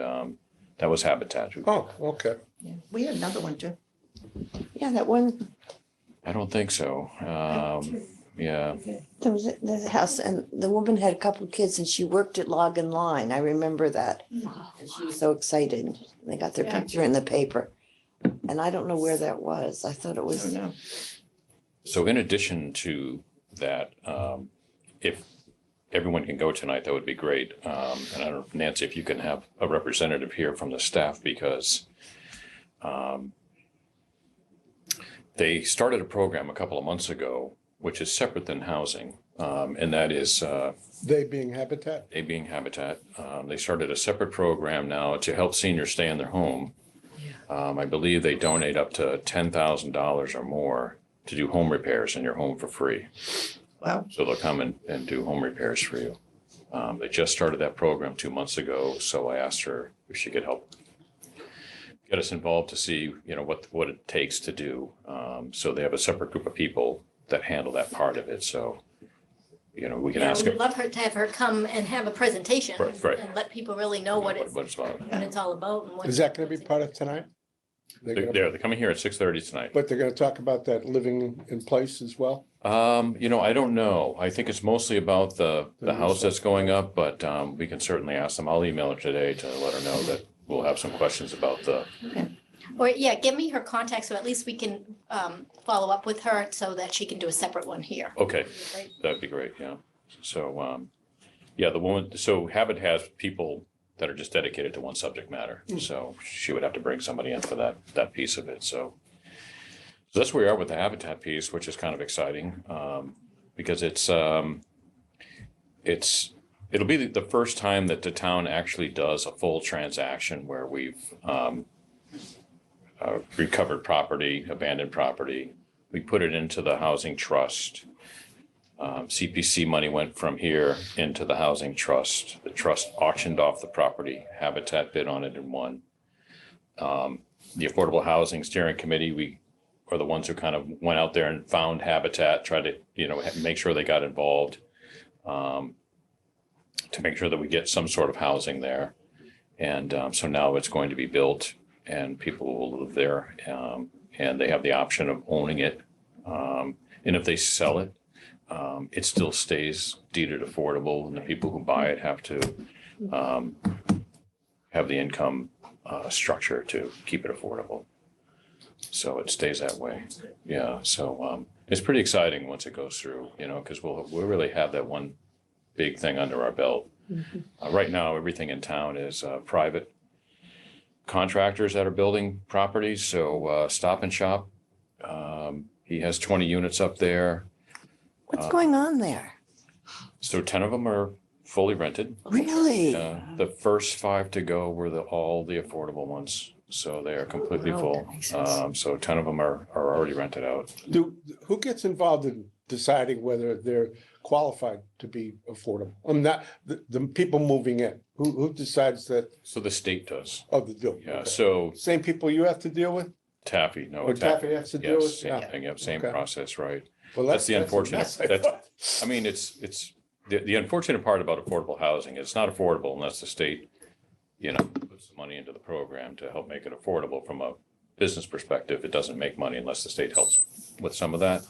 that was Habitat. Oh, okay. Yeah, we had another one too. Yeah, that one, I don't think so. Yeah. there was a house, and the woman had a couple of kids, and she worked at Log and Line. I remember that. And she was so excited. They got their picture in the paper. And I don't know where that was. I thought it I don't was, know. So in addition to that, if everyone can go tonight, that would be great. And I don't know, Nancy, if you can have a representative here from the staff, because they started a program a couple of months ago, which is separate than housing. And that is They being Habitat? they being Habitat. They started a separate program now to help seniors stay in their home. I believe they donate up to $10,000 or more to do home repairs in your home for free. Wow. So they'll come and do home repairs for you. They just started that program 2 months ago, so I asked her if she could help get us involved to see, what it takes to do. So they have a separate group of people that handle that part of it. So, we can Yeah, ask we'd them love her to have her come and have a presentation. Right. And let people really know what it's about. all about. And what- Is that gonna be part of tonight? They're coming here at 6:30 tonight. But they're gonna talk about that living in place as well? I don't know. I think it's mostly about the The house stuff. that's going up, but we can certainly ask them. I'll email her today to let her know that we'll have some questions about the, Or, yeah, give me her contact so at least we can follow up with her so that she can do a separate one here. okay, that'd be great, yeah. So, the woman, so Habit has people that are just dedicated to one subject matter. So she would have to bring somebody in for that piece of it. So So that's where we are with the habitat piece, which is kind of exciting, because it'll be the first time that the town actually does a full transaction where we've recovered property, abandoned property. We put it into the housing trust. CPC money went from here into the housing trust. The trust auctioned off the property. Habitat bid on it and won. The Affordable Housing Steering Committee, we are the ones who kind of went out there and found Habitat, tried to, make sure they got involved, to make sure that we get some sort of housing there. And so now it's going to be built and people will live there, and they have the option of owning it. And if they sell it, it still stays deeded affordable, and the people who buy it have to have the income structure to keep it affordable. So it stays that way. Yeah. So it's pretty exciting once it goes through, because we'll really have that one big thing under our belt. Right now, everything in town is private contractors that are building properties. So Stop and Shop, he has 20 units up there. What's going on there? So 10 of them are fully rented. Really? The first 5 to go were all the affordable ones. So they are completely full. So 10 of them are already rented out. Who gets involved in deciding whether they're qualified to be affordable? I'm not, the people moving in, who decides that? So the state does. Of the deal? Yeah. Okay. So Same people you have to deal with? Taffy, no. Or Taffy has to deal with? Yes, same thing. Yep, same Okay. process, right? Well, That's the a unfortunate, mess, I that's, thought. I mean, it's the unfortunate part about affordable housing, it's not affordable unless the state, puts the money into the program to help make it affordable. From a business perspective, it doesn't make money unless the state helps with some of that.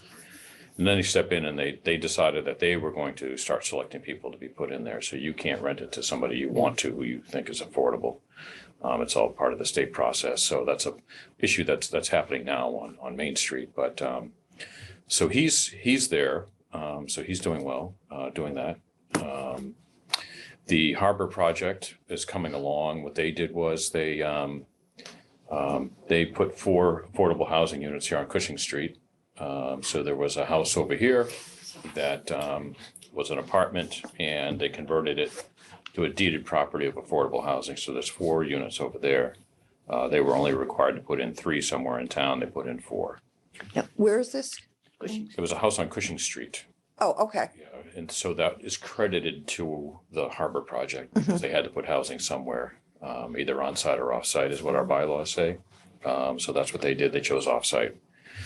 And then they step in and they decided that they were going to start selecting people to be put in there. So you can't rent it to somebody you want to, who you think is affordable. It's all part of the state process. So that's a issue that's happening now on Main Street. But so he's there. So he's doing well, doing that. The Harbor Project is coming along. What they did was they put 4 affordable housing units here on Cushing Street. So there was a house over here that was an apartment, and they converted it to a deeded property of affordable housing. So there's 4 units over there. They were only required to put in 3 somewhere in town. They put in 4. Now, where is this? It was a house on Cushing Street. Oh, okay. Yeah, and so that is credited to the Harbor Project because they had to put housing somewhere, either on site or off site is what our bylaws say. So that's what they did. They chose off site.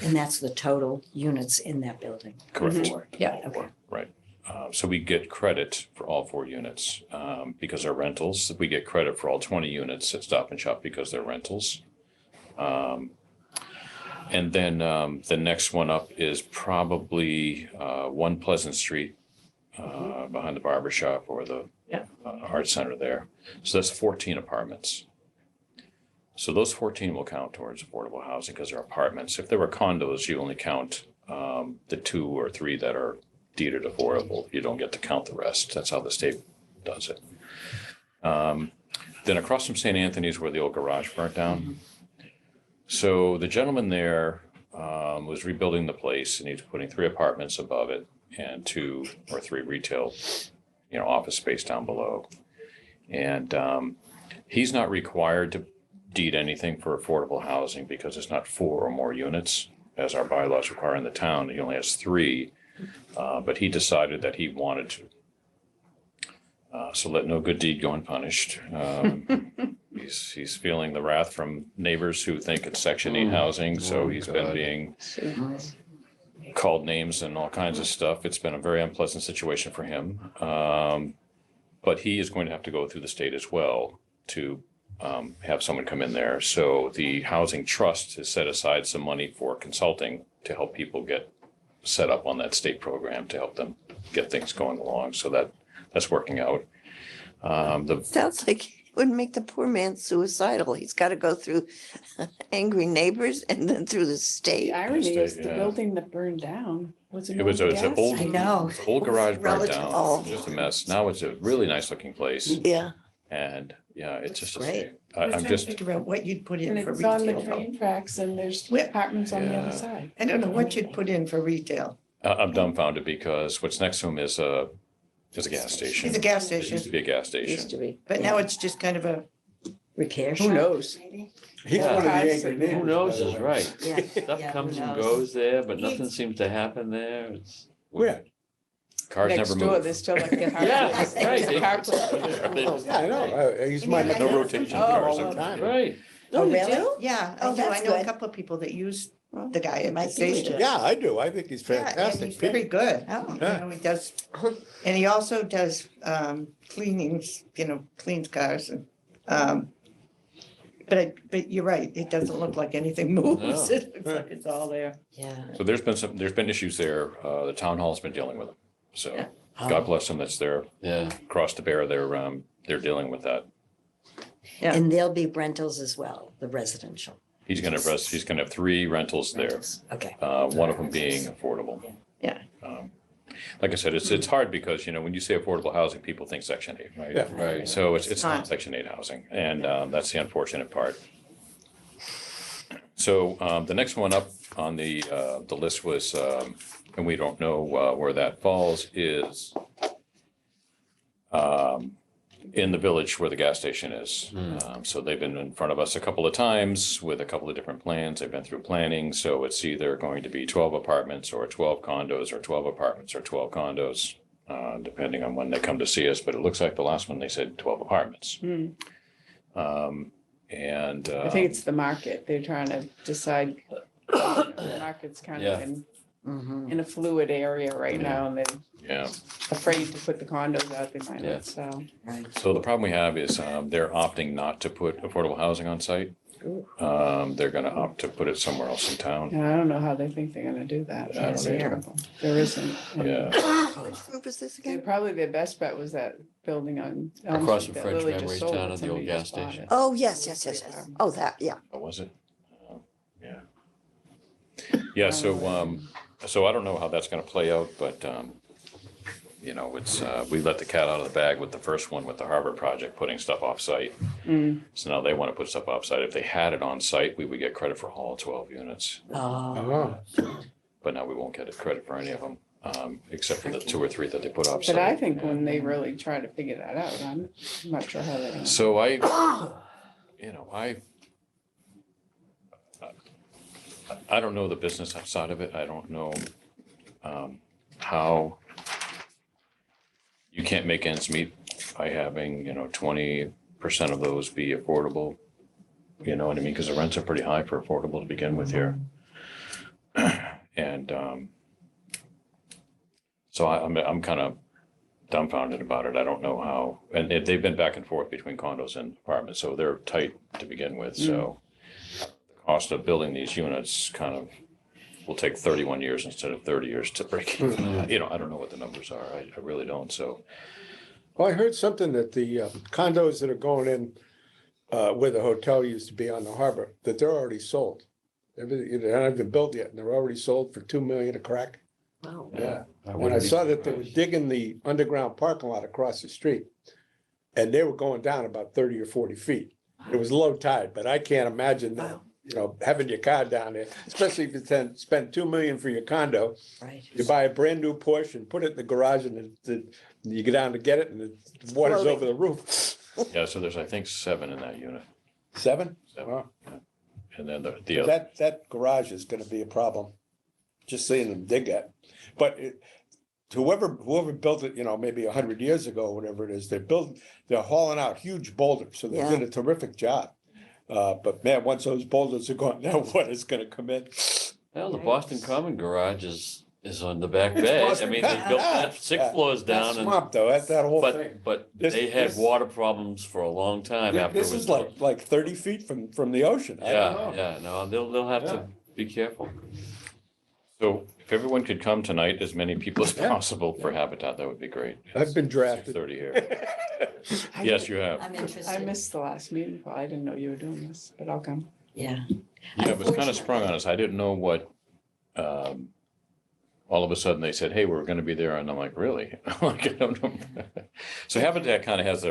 And that's the total units in that building. Correct. Yeah, okay. Right. So we get credit for all 4 units because they're rentals. We get credit for all 20 units at Stop and Shop because they're rentals. And then the next one up is probably 1 Pleasant Street behind the barber shop or the art center there. So that's 14 apartments. So those 14 will count towards affordable housing because they're apartments. If there were condos, you only count the 2 or 3 that are deeded affordable. You don't get to count the rest. That's how the state does it. Then across from St. Anthony's where the old garage burnt down. So the gentleman there was rebuilding the place, and he was putting 3 apartments above it and 2 or 3 retail, office space down below. And he's not required to deed anything for affordable housing because it's not 4 or more units, as our bylaws require in the town. He only has 3, but he decided that he wanted to. So let no good deed go unpunished. He's feeling the wrath from neighbors who think it's Section 8 housing, so he's been being called names and all kinds of stuff. It's been a very unpleasant situation for him. But he is going to have to go through the state as well to have someone come in there. So the Housing Trust has set aside some money for consulting to help people get set up on that state program to help them get things going along. So that's working out. Sounds like it would make the poor man suicidal. He's got to go through angry neighbors and then through the state. The irony is the Yeah. building that burned down was an It was old an old, gas I know. old garage burnt Relative- down, oh. just a mess. Now it's a really nice looking place. Yeah. And yeah, it's just, great. I'm trying to just, figure out what you'd put And in for it's on the retail. though. train tracks and there's Where- apartments on the Yeah. other side. I don't know what you'd put in for retail. I'm dumbfounded because what's next to him is a gas station. It's a gas It used station, to be a gas Used station. to be. but now it's just kind of a, Repair shop? Who knows? maybe? He's Yeah. one of the angry Who neighbors. Who knows by the is way. right. Yeah. Stuff Yeah, who comes and knows? goes there, but nothing seems to happen there. It's. Where? Cars Next never door, move. there's still like a car. Yeah, There's a right. car place. Yeah, I know. He's my. No rotation Oh, cars. well, over there. Right. Oh, you really? do? Yeah, I Oh, do. I that's know a good. couple of people that use the guy at the Might be station. Yeah, I do. I think he's Yeah, and fantastic. he's very good. Oh. You know, he does, and he also does cleanings, cleans cars and, but you're right, it doesn't look like anything moves. No. It looks like it's all there. Yeah. So there's been issues there. The town hall's been dealing with them. So Yeah. God bless them. That's their Yeah. cross to bear. They're dealing with that. Yeah. And there'll be rentals as well, the residential. He's gonna have 3 rentals there. Rentals. Okay. One of them being affordable. Yeah. Like I said, it's hard because, when you say affordable housing, people think Section 8, right? Yeah. Right. So it's not not. Section 8 housing, and that's the unfortunate part. So the next one up on the list was, and we don't know where that falls, is in the village where the gas station is. So they've been in front of us a couple of times with a couple of different plans. They've been through planning, so it's either going to be 12 apartments or 12 condos or 12 apartments or 12 condos, depending on when they come to see us. But it looks like the last one, they said 12 apartments. Hmm. And I think it's the market. They're trying to decide. The market's kind Yeah. of Mhm. in a fluid area right now and they're yeah, afraid to put the condos out. They might Yeah. not sell. so the problem we have is they're opting not to put affordable housing on site. They're going to opt to put it somewhere else in town. And I don't know how they think they're gonna do that. I don't That's either. terrible. There isn't. Yeah. Which group is this They- again? Probably their best bet was that building on. Elm Across Street from that French Lily just Memories sold, down but at the old somebody gas just bought station. it. Oh, yes. Oh, that, yeah. Oh, was it? Yeah. Yeah, so I don't know how that's gonna play out, but, it's, we let the cat out of the bag with the first one with the harbor project, putting stuff off-site. Mm. So now they wanna put stuff off-site. If they had it on-site, we would get credit for all 12 units. Oh, Oh, But now we won't get credit for any of them, except for the 2 or 3 that they put off-site. But I think Yeah. when they really try to figure that out, I'm not sure how they're gonna. So I don't know the business side of it. I don't know how you can't make ends meet by having, 20% of those be affordable. You know what I mean? Because the rents are pretty high for affordable to begin with here. And so I'm kind of dumbfounded about it. I don't know how, and they've been back and forth between condos and apartments, so they're tight to begin with, so. The cost of building these units kind of will take 31 years instead of 30 years to break even. I don't know what the numbers are. I really don't, so. well, I heard something that the condos that are going in where the hotel used to be on the harbor, that they're already sold. They haven't even built yet, and they're already sold for 2 million a crack. Wow. Yeah. I And I wouldn't be saw that they were surprised. digging the underground parking lot across the street. And they were going down about 30 or 40 feet. It was low tide, but I can't imagine that, having your car down there, especially if you spend 2 million for your condo. right. You buy a brand new Porsche and put it in the garage and you go down to get it and the water's Floating. over the roof. Yeah, so there's, I think, 7 in that unit. 7? Seven. Wow. And then the other, That garage is gonna be a problem. Just seeing them dig that. But whoever built it, maybe 100 years ago, whatever it is, they're hauling out huge boulders, so they Yeah. did a terrific job. But man, once those boulders are gone, now what is gonna come in? Well, the Boston Common Garage is on the back It's bay. I Boston mean, they Common. built that 6 Yeah. floors That down and, swamp though, that whole thing. but This- they had this- water problems for a long time after. This it was is built. like 30 feet from the ocean. I don't know. Yeah, no, they'll have Yeah. to be careful. so if everyone could come tonight, as many people as Yeah. possible for Habitat, that would be great. I've been drafted. 6:30 here. Yes, you have. I'm I interested. missed the last meeting, Paul. I didn't know you were doing this, but I'll come. Yeah. Yeah, it was kind of sprung on us. I didn't know what, all of a sudden they said, hey, we're gonna be there, and I'm like, really? Like, I don't know. So Habitat kind of has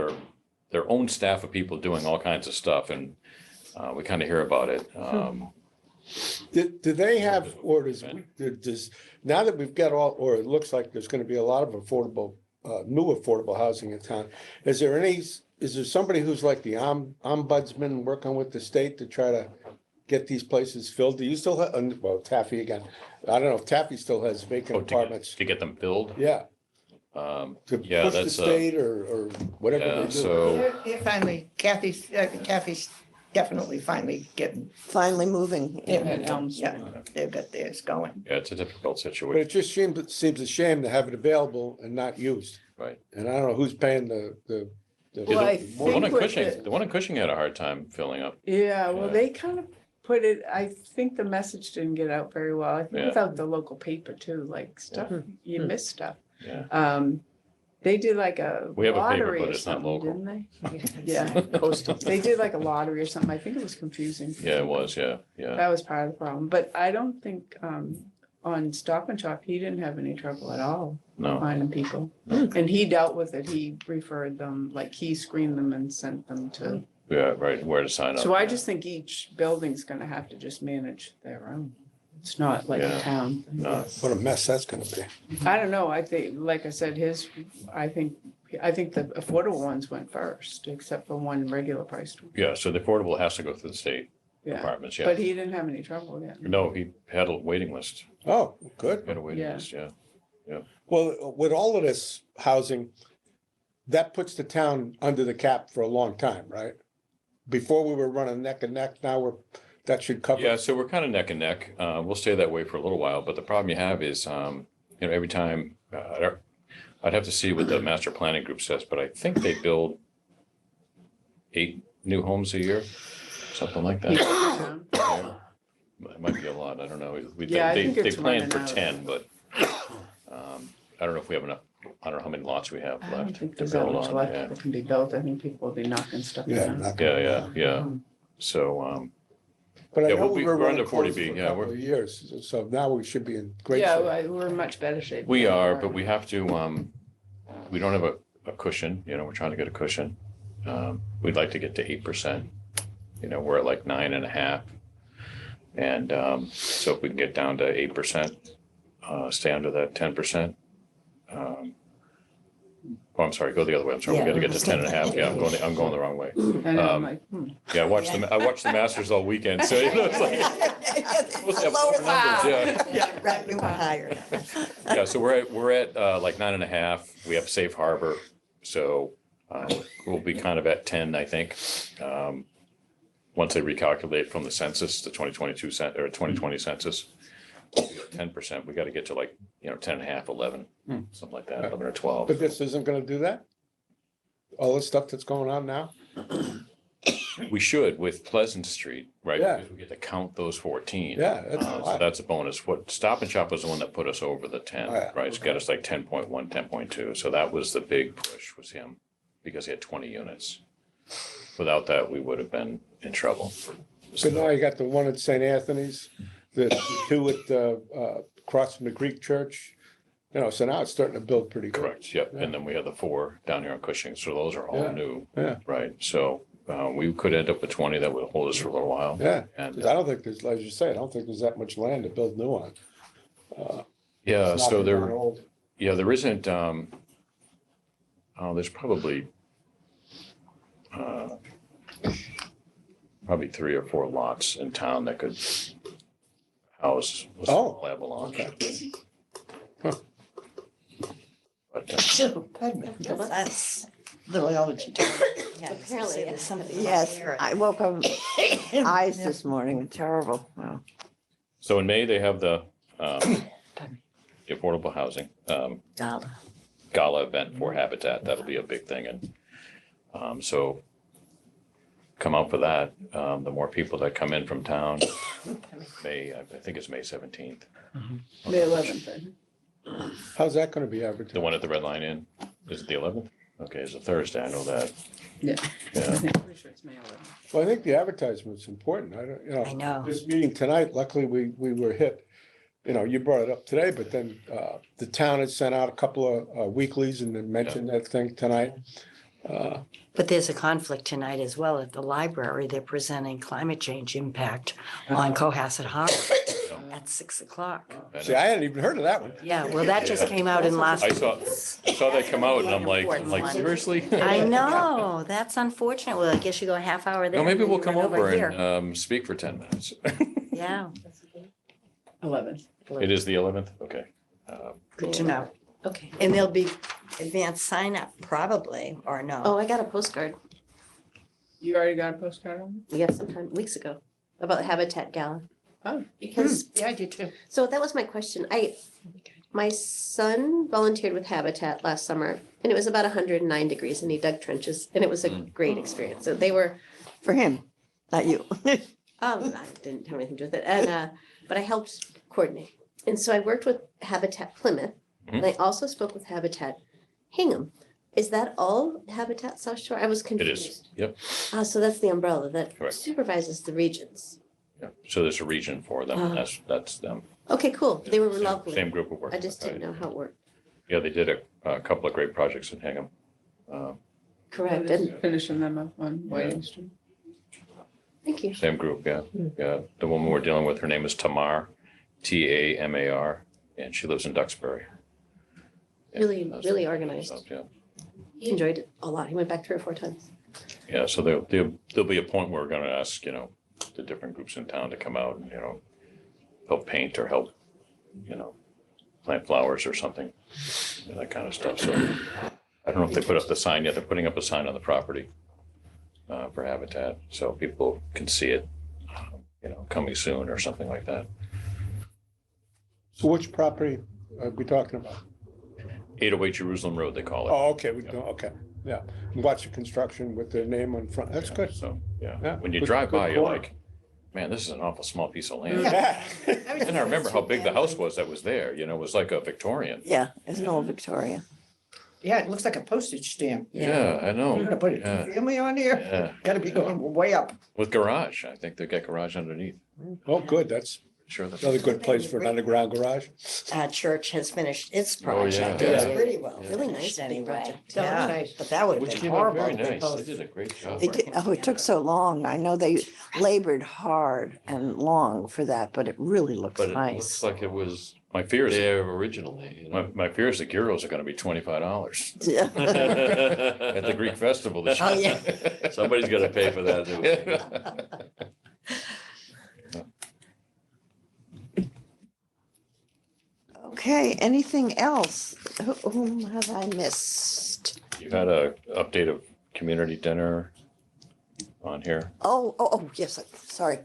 their own staff of people doing all kinds of stuff, and we kind of hear about it. Do they have, or does, now that we've got all, or it looks like there's gonna be a lot of affordable, new affordable housing in town, is there somebody who's like the ombudsman working with the state to try to get these places filled? Do you still have, well, Taffy again, I don't know if Taffy still has vacant apartments. To get them filled. Yeah, to Yeah, push the that's, state or whatever yeah, they do. so, They're finally, Kathy's definitely finally getting, Finally moving. At Elm Street. yeah, they've got theirs going. yeah, it's a difficult But situation, it just seems a shame to have it available and not used. right? And I don't know who's paying the. Well, I The one in think with Cushing, the- the one in Cushing had a hard time filling up. Yeah, well, Yeah. they kind of put it, I think the message didn't get out very well. I think Yeah. without the local paper too, like stuff, you miss stuff. Yeah. They did like a We have a paper, lottery but or it's not something, local. didn't they? Yeah, they did like a lottery or something. I think it was confusing. Yeah, it was, yeah. That was part of the problem, but I don't think, on Stop and Shop, he didn't have any trouble at all No, finding people. And he dealt with it. He referred them, like he screened them and sent them to. yeah, right, where to sign up. So I yeah. just think each building's gonna have to just manage their own. It's not like Yeah. a town. thing. No, What a mess that's gonna be. I don't know. I think, like I said, I think the affordable ones went first, except for one regular priced one. yeah, so the affordable has to go through the state Yeah, departments, yeah. but he didn't have any trouble yet. No, he had a waiting list, Oh, good. had a waiting Yeah. list, yeah. Well, with all of this housing, that puts the town under the cap for a long time, right? Before we were running neck and neck, now that should cover. Yeah, so we're kind of neck and neck. We'll stay that way for a little while, but the problem you have is, every time, I'd have to see what the master planning group says, but I think they build 8 new homes a year, something like that. Yeah. It might be a lot, I don't know. Yeah, I think They it's planned for running out. 10, but I don't know if we have enough, I don't know how many lots we have I don't left think to there's that build much on, left yeah. that can be built. I think people will be knocking stuff Yeah. down. not Yeah, gonna- yeah. So, But I Yeah, know we're we were under running 40 40B, for a yeah, couple we're- of years, so now we should be in great Yeah, shape. we're in much better shape. we than are, were. but we have to, we don't have a cushion, we're trying to get a cushion. We'd like to get to 8%. We're at like 9.5. And so if we can get down to 8%, stay under that 10%. Oh, I'm sorry, go the other way. I'm sorry, we Yeah. gotta get to 10.5. Yeah, I'm going the wrong way. And I'm um, like, Yeah, I watched the Masters all weekend, so it's like. supposed to have Lower lower numbers, yeah. Yeah, right, we were higher. Yeah, so we're at like 9.5. We have safe harbor, so we'll be kind of at 10, I think. Once they recalculate from the census, the 2022 or 2020 census, 10%. We got to get to like 10.5, 11, something like that, 11 or 12. But this isn't gonna do that? All the stuff that's going on now? We should with Pleasant Street, right? Yeah. Because we get to count those 14. Yeah, that's a So lot. that's a bonus. What Stop and Shop was the one that put us over the 10, Oh, yeah. right? It's got us like 10.1, 10.2. So that was the big push, was him, because he had 20 units. Without that, we would have been in trouble. So now you got the one at St. Anthony's, the 2 at across from the Greek church. So now it's starting to build pretty good. Correct, yep. Yeah. And then we have the 4 down here on Cushing. So those are all Yeah. new, Yeah, right? So we could end up with 20 that would hold us for a little while. yeah. And 'Cause I don't think there's, as you say, I don't think there's that much land to build new on. yeah, It's so knocking down there, old. yeah, there isn't, there's probably 3 or 4 lots in town that could house a Oh, level launch. okay. But, That's, The allergy. Apparently, There's something. yes, I woke up, eyes this morning, terrible. Wow. So in May, they have the affordable housing Dollar. gala event for Habitat. That'll be a big thing. And so come out for that. The more people that come in from town, I think it's May 17th. the 11th. How's that gonna be The advertised? one at the Red Line Inn, is it the 11th? Okay, it's a Thursday, I know that. Yeah. Yeah, I'm pretty sure it's May 11th. Well, I think the advertisement's important. I know. This meeting tonight, luckily, we were hit. You brought it up today, but then the town had sent out a couple of weeklies and then mentioned that thing tonight. But there's a conflict tonight as well at the library. They're presenting climate change impact on Cohasset Harbor at 6:00. See, I hadn't even heard of that one. Yeah, well, that just came out in last. I saw that come out and I'm like, seriously? I know, that's unfortunate. Well, I guess you go a half hour there. Well, maybe and we'll you come run over here. and speak for 10 minutes. Yeah, 11. It is the 11th? Okay. good to know. Okay. And there'll be advanced sign up probably, or Oh, no? I got a postcard, You already got a postcard on? yeah, sometime, weeks ago, about the Habitat Gala. Oh. Because, Yeah, I did too. so that was my question. My son volunteered with Habitat last summer, and it was about 109 degrees, and he dug trenches, and it was a great experience. So they were, For him, not you. I didn't have anything to do with it, and, but I helped coordinate. And so I worked with Habitat Plymouth, and I also spoke with Habitat Hingham. Is that all Habitat South Shore? I was It confused. is. Yep. So that's the umbrella that Correct. supervises the regions. Yeah. So there's a region for them. and That's them. Okay, cool. They were Same- lovely. Same group of work. I just didn't know how it worked. Yeah, they did a couple of great projects in Hingham. Correct. And Finishing them up on Whiting Street. thank you. Same group, yeah. Yeah. The woman we're dealing with, her name is Tamar, Tamar, and she lives in Duxbury. Yeah, Really, that's- really organized. Yeah. He enjoyed it a lot. He went back 3 or 4 times. Yeah, so there'll be a point where we're gonna ask, the different groups in town to come out and, help paint or help, plant flowers or something, that kind of stuff. So I don't know if they put up the sign yet. They're putting up a sign on the property for Habitat, so people can see it, coming soon or something like that. So which property are we talking about? 808 Jerusalem Road, they call it. Oh, okay, okay, yeah. Watch the construction with the name on front. That's good. So, Yeah, yeah, when you good- drive good by, you're corner. like, man, this is an awful small piece of land. Yeah. And I remember how big the house was that was there, it was like a Victorian. Yeah, it's an old Victoria. Yeah, it looks like a postage stamp. Yeah, I You're know. gonna put a Yeah. family on here? Yeah, Gotta be going way up. with garage. I think they got garage underneath. Oh, good, that's Sure. That's another good place for an underground garage. Church has finished its Oh, project. yeah. It was Yeah. pretty well. Really finished nice, big anyway. project. That was Yeah, nice. but that would Which have been came out horrible. very if they nice. both- They did a great job. It took so long. I know they labored hard and long for that, but it really looks But it looks nice. like it was My fear is, there originally. my fear is the gyros are gonna be $25 Yeah. at the Greek festival this year. Oh, yeah. Somebody's got to pay for that. too. Okay, anything else? Whom have I missed? You had a update of community dinner on here. Yes, sorry.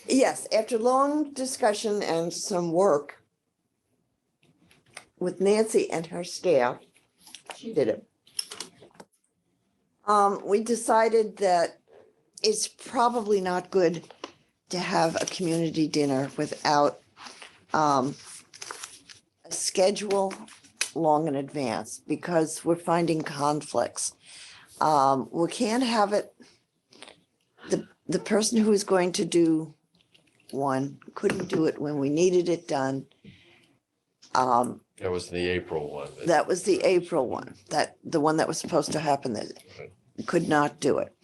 Yes, after long discussion and some work with Nancy and her staff, she did it. We decided that it's probably not good to have a community dinner without a schedule long in advance because we're finding conflicts. We can't have it, the person who is going to do one couldn't do it when we needed it done. That was the April one. That was the April one, the one that was supposed to happen that could not do it.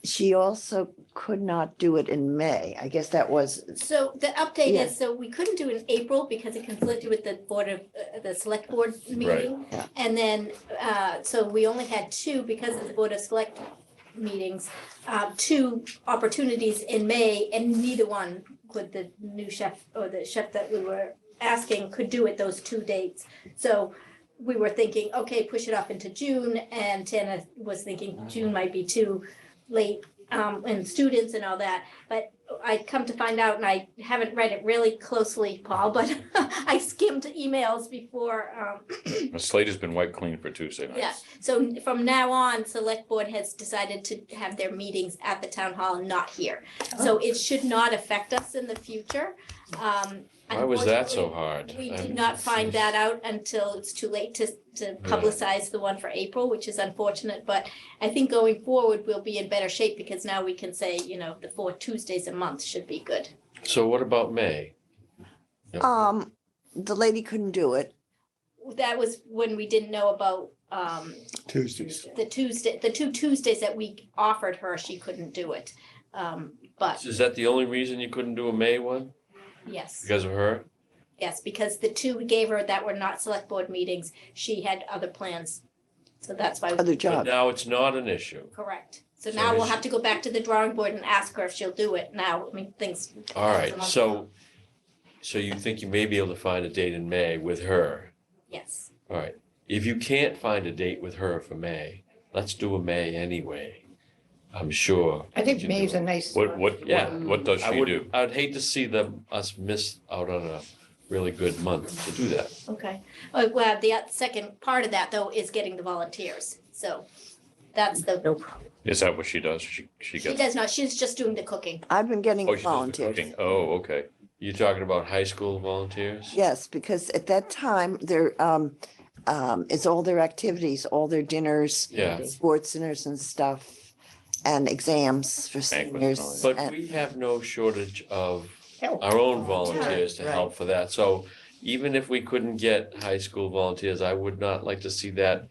She also could not do it in May. I guess that was, So the update Yeah. is, so we couldn't do it in April because it conflicted with the board of, the select board meeting. Yeah. And then, so we only had 2 because of the board of select meetings, 2 opportunities in May, and neither one could the new chef or the chef that we were asking could do it those 2 dates. So we were thinking, okay, push it off into June, and Tana was thinking June might be too late, and students and all that. But I come to find out, and I haven't read it really closely, Paul, but I skimmed emails before, The slate has been wiped clean for Tuesday yeah. nights. So from now on, select board has decided to have their meetings at the town hall and not here. So it should not affect us in the future. Why was that so Unfortunately, hard? we did not find that out until it's too late to publicize the one for April, which is unfortunate, but I think going forward, we'll be in better shape because now we can say, the 4 Tuesdays a month should be good. So what about May? the lady couldn't do it. that was when we didn't know about, Tuesdays. the two Tuesdays that we offered her, she couldn't do it. But Is that the only reason you couldn't do a May one? yes, Because of her? yes, because the two we gave her that were not select board meetings, she had other plans. So that's why, Other But job. now it's not an issue. correct. So So now we'll is have to go back to the drawing board and ask her if she'll do it now. I mean, things. All right, so you think you may be able to find a date in May with her? Yes, All right, if you can't find a date with her for May, let's do a May anyway. I'm sure. I think you can do May's a it. nice. Yeah. What does I she would, do? I would hate to see us miss out on a really good month to do that. okay. Well, the second part of that though is getting the volunteers. So that's the, No problem. Is that what she does? She she gets, does not, she's just doing the cooking. I've been getting oh, she does the volunteers. cooking. Oh, okay. You talking about high school volunteers? Yes, because at that time, it's all their activities, all their dinners, Yeah, sports dinners and stuff, and exams for Banquets and all seniors. but and- we have no shortage of Help. our own volunteers to Right. help for that. So even if we couldn't get high school volunteers, I would not like to see that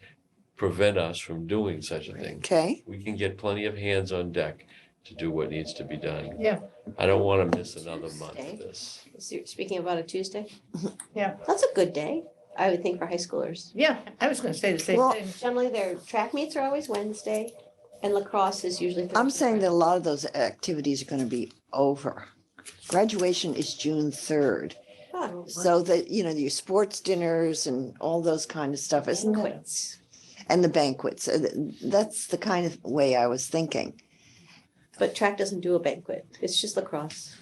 prevent us from doing such a thing. Okay, We can get plenty of hands on deck to do what needs to be done. Yeah. I don't want to miss another month Tuesday. of this. So you're speaking about a Tuesday? Yeah. That's a good day, I would think, for high schoolers. Yeah, I was gonna say the same Well, thing. Generally, their track meets are always Wednesday, and lacrosse is usually Thursday. I'm saying that a lot of those activities are gonna be over. Graduation is June 3rd, Oh, so that, your sports dinners and all those kind of stuff, isn't it? banquets. And the banquets, that's the kind of way I was thinking. But track doesn't do a banquet. It's just lacrosse.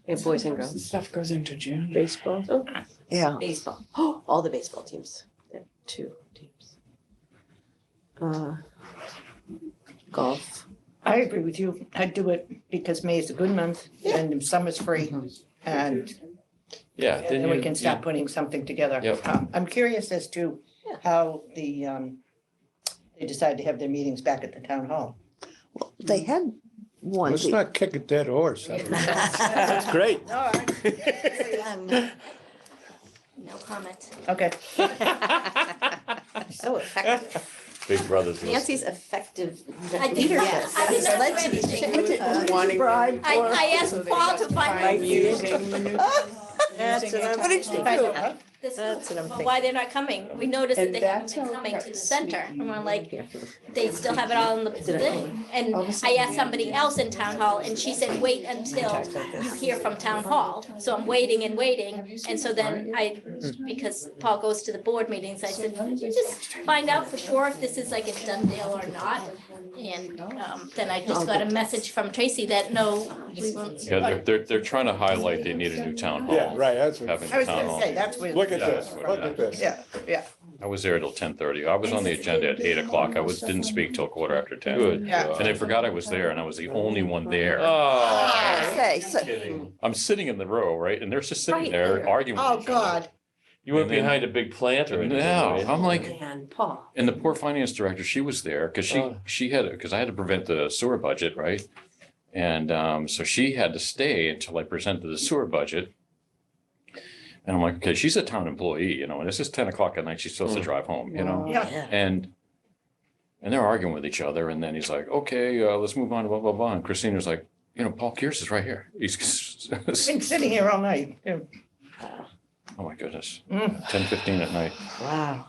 And boys and girls. Stuff goes into June. Baseball. Oh, Yeah, baseball. Oh, all the baseball teams. They have 2 teams. Golf. I agree with you. I'd do it because May is a good month and summer's free. And Yeah. then we you- can start putting something together. Yep. I'm curious as to Yeah. how they decided to have their meetings back at the town hall. well, they had one. Let's not kick a dead horse. That's great. No comment. Okay. So effective. Big brothers. list. Nancy's effective I did, leadership. yes. I did not do anything. Wanting. I asked Paul to find me Using the new. That's using what it. I'm thinking. this, That's what I'm well, thinking. why they're not coming. We noticed that And they haven't that's been how coming to the practice center. speaking. And we're like, they still have it all in the thing. And I asked somebody else in town hall and she said, wait until you hear from town hall. So I'm waiting and waiting. And so then because Paul goes to the board meetings, I said, you just find out for sure if this is like a done deal or not. And then I just got a message from Tracy that no, we won't. Yeah, they're trying to highlight they need a new town hall. Yeah, right, that's what, Having I was town gonna hall. say, that's where. look at Yeah, this, that's what look it at this. Yeah, I was there till 10:30. I was on the agenda at 8 o'clock. Didn't speak till 10:15. Good. Yeah. And I forgot I was there and I was the only one there. Oh. Okay, so, I'm sitting in the row, right? And they're just sitting Right there there. arguing with oh, each other. God. You went And then- behind a big plant or anything, No, right? I'm like, Man, Paul. and the poor finance director, she was there because Oh. she had, because I had to prevent the sewer budget, right? And so she had to stay until I presented the sewer budget. And I'm like, okay, she's a town employee, and this is 10 o'clock at night. She's supposed to drive home, Yeah. And they're arguing with each other. And then he's like, okay, let's move on, blah, blah, blah. And Christina's like, Paul Kears is right here. He's, Been sitting here all night. Yeah. oh my goodness, Mm. 10:15 at night. Wow.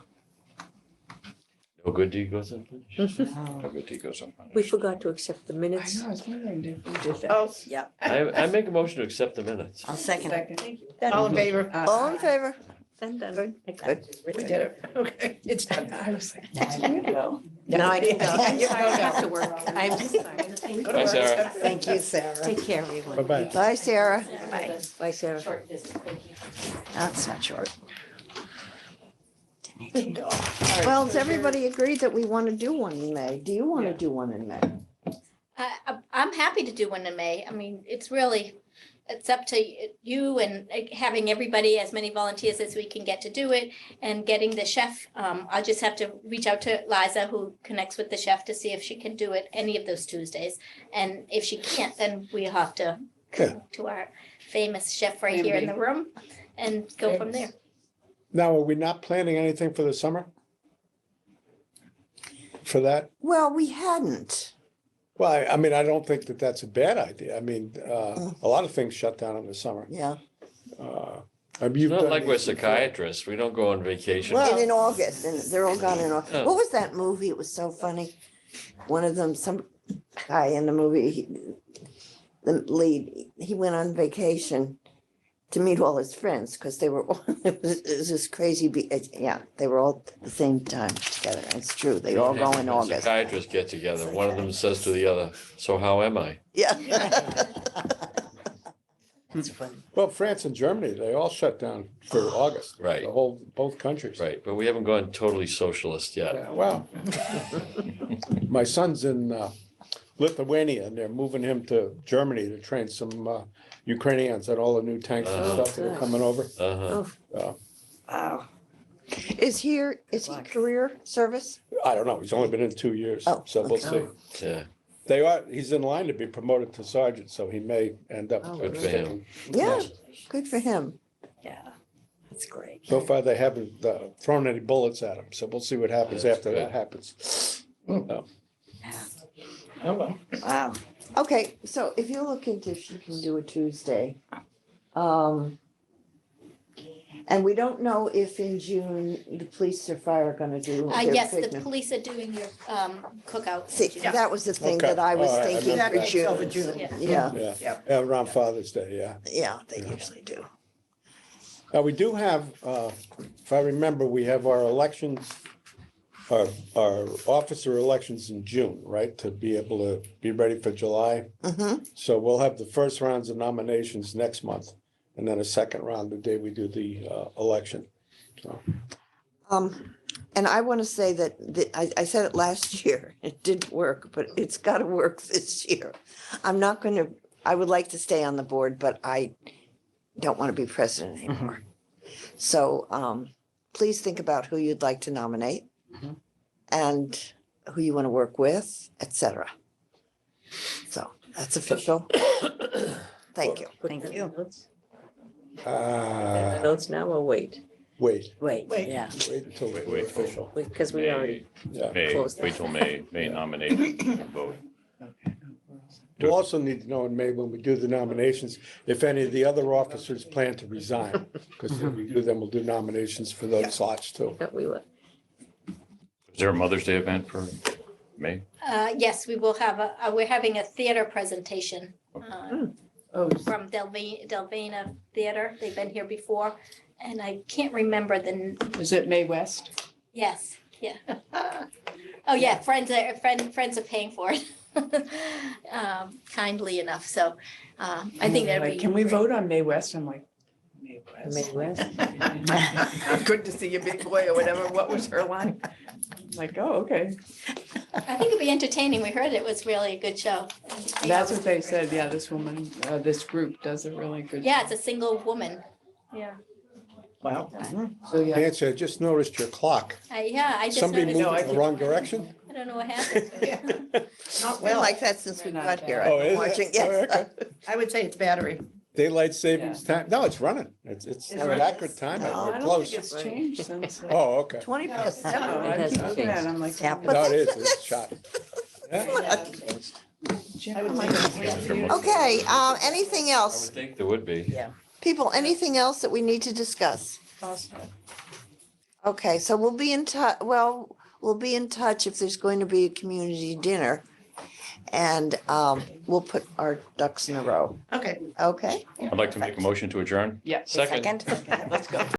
No good deed goes unpunished. No good deed goes unpunished. We forgot to accept the I minutes. know, I was wondering if we did that. Oh, I make a motion to accept the minutes. I'll second it. Second. all in favor? all in favor? Then done. Good. We did it. Okay, it's done. I was like, there you go. Now I can go. I'm Yeah. sorry I have to work. I'm sorry. Go to Bye, work. Sarah. Thank you, Sarah. Take care, everyone. Bye-bye. Bye, Sarah. Bye. Bye, Sarah. That's not short. Well, does everybody agree that we want to do one in May? Do you want to do one in May? I'm happy to do one in May. I mean, it's up to you and having everybody, as many volunteers as we can get to do it and getting the chef. I'll just have to reach out to Liza, who connects with the chef, to see if she can do it any of those Tuesdays. And if she can't, then we'll have to Okay. go to our famous chef right here in the room and go from there. Now, are we not planning anything for the summer? For that? Well, we hadn't. Well, I mean, I don't think that that's a bad idea. I mean, a lot of things shut down in the summer. Yeah. Have It's you not done like we're these before? psychiatrists. We don't go on vacation. And in August, and they're all gone in August. Oh. What was that movie? It was so funny. One of them, some guy in the movie, the lead, he went on vacation to meet all his friends because they were all, it was this crazy, yeah, they were all at the same time together. It's true. They all go in August. Psychiatrists get together. One of them says to the other, "So how am I?" Yeah. That's funny. Well, France and Germany, they all shut down for August. Right. Both countries. Right, but we haven't gone totally socialist yet. Yeah, well, my son's in Lithuania and they're moving him to Germany to train some Ukrainians on all the new tanks and Oh. stuff that are coming over. Uh-huh. Wow. Is he career service? I don't know, he's only been in 2 years, Oh, so we'll okay. see. Yeah, He's in line to be promoted to sergeant, so he may end up. good for him. Yeah, good for him. Yeah, that's great. So far, they haven't thrown any bullets at him, so we'll see what happens That's after good. that happens. Oh, well. Wow. Okay, so if you look into if you can do a Tuesday, and we don't know if in June the police or fire are gonna do. their Yes, the picnic. police are doing your cookout. See, that was the thing Okay. that I was All right, I thinking remember for that. June. For June. Yeah, Yeah, around Father's Day, yeah. yeah, they usually do. Now, we do have, if I remember, we have our elections, our officer elections in June, right? To be able to be ready for July. Mm-hmm. So we'll have the first rounds of nominations next month, and then a second round the day we do the election. So, And I want to say that, I said it last year, it didn't work, but it's got to work this year. I would like to stay on the board, but I don't want to be president anymore. So please think about who you'd like to nominate and who you want to work with, et cetera. So that's official. Thank you. Thank you. Notes now or wait? wait Wait, Wait. yeah. until Wait, we're wait. official. Because we already, Yeah. May, Close that. wait till May nominate and vote. We'll also need to know in May when we do the nominations, if any of the other officers plan to resign. Because if we do, then we'll do nominations for those slots too. that we were. Is there a Mother's Day event for May? Yes, we will have we're having a theater presentation Oh, from Delvena Theater. They've been here before. And I can't remember is it May West? yes, yeah. Oh, yeah, friends are paying for it. Kindly enough, so I think that'd Like, be. can we great. vote on May West? I'm like, May West. May West. Good to see you, big boy, or whatever. What was her line? I'm like, oh, okay. I think it'd be entertaining. We heard it was really a good show. That's what they said. Yeah, this woman, this group does a really good. Yeah, it's a single woman. Yeah, Wow. So, yeah. Nancy, I just noticed your clock. I just Somebody noticed. moved I in the wrong direction? I don't know what happened. Not Been well. like that since we got here. Oh, I've been is it? watching, Oh, yes. okay. I would say it's battery. Daylight savings time? No, it's running. It's running? accurate time. No, I We're don't close. think it's changed since. Oh, okay. 20 No, past I seven. keep looking at it, I'm like. Yeah. No, it is. It's shot. Yeah. I would like. Okay, anything I else? would think there would be. People, anything else that we need to discuss? Okay, so we'll be in touch, we'll be in touch if there's going to be a community dinner. And we'll put our ducks in a row, Okay. okay? I'd like to make a motion to adjourn. Yeah. Second. Second. Let's go.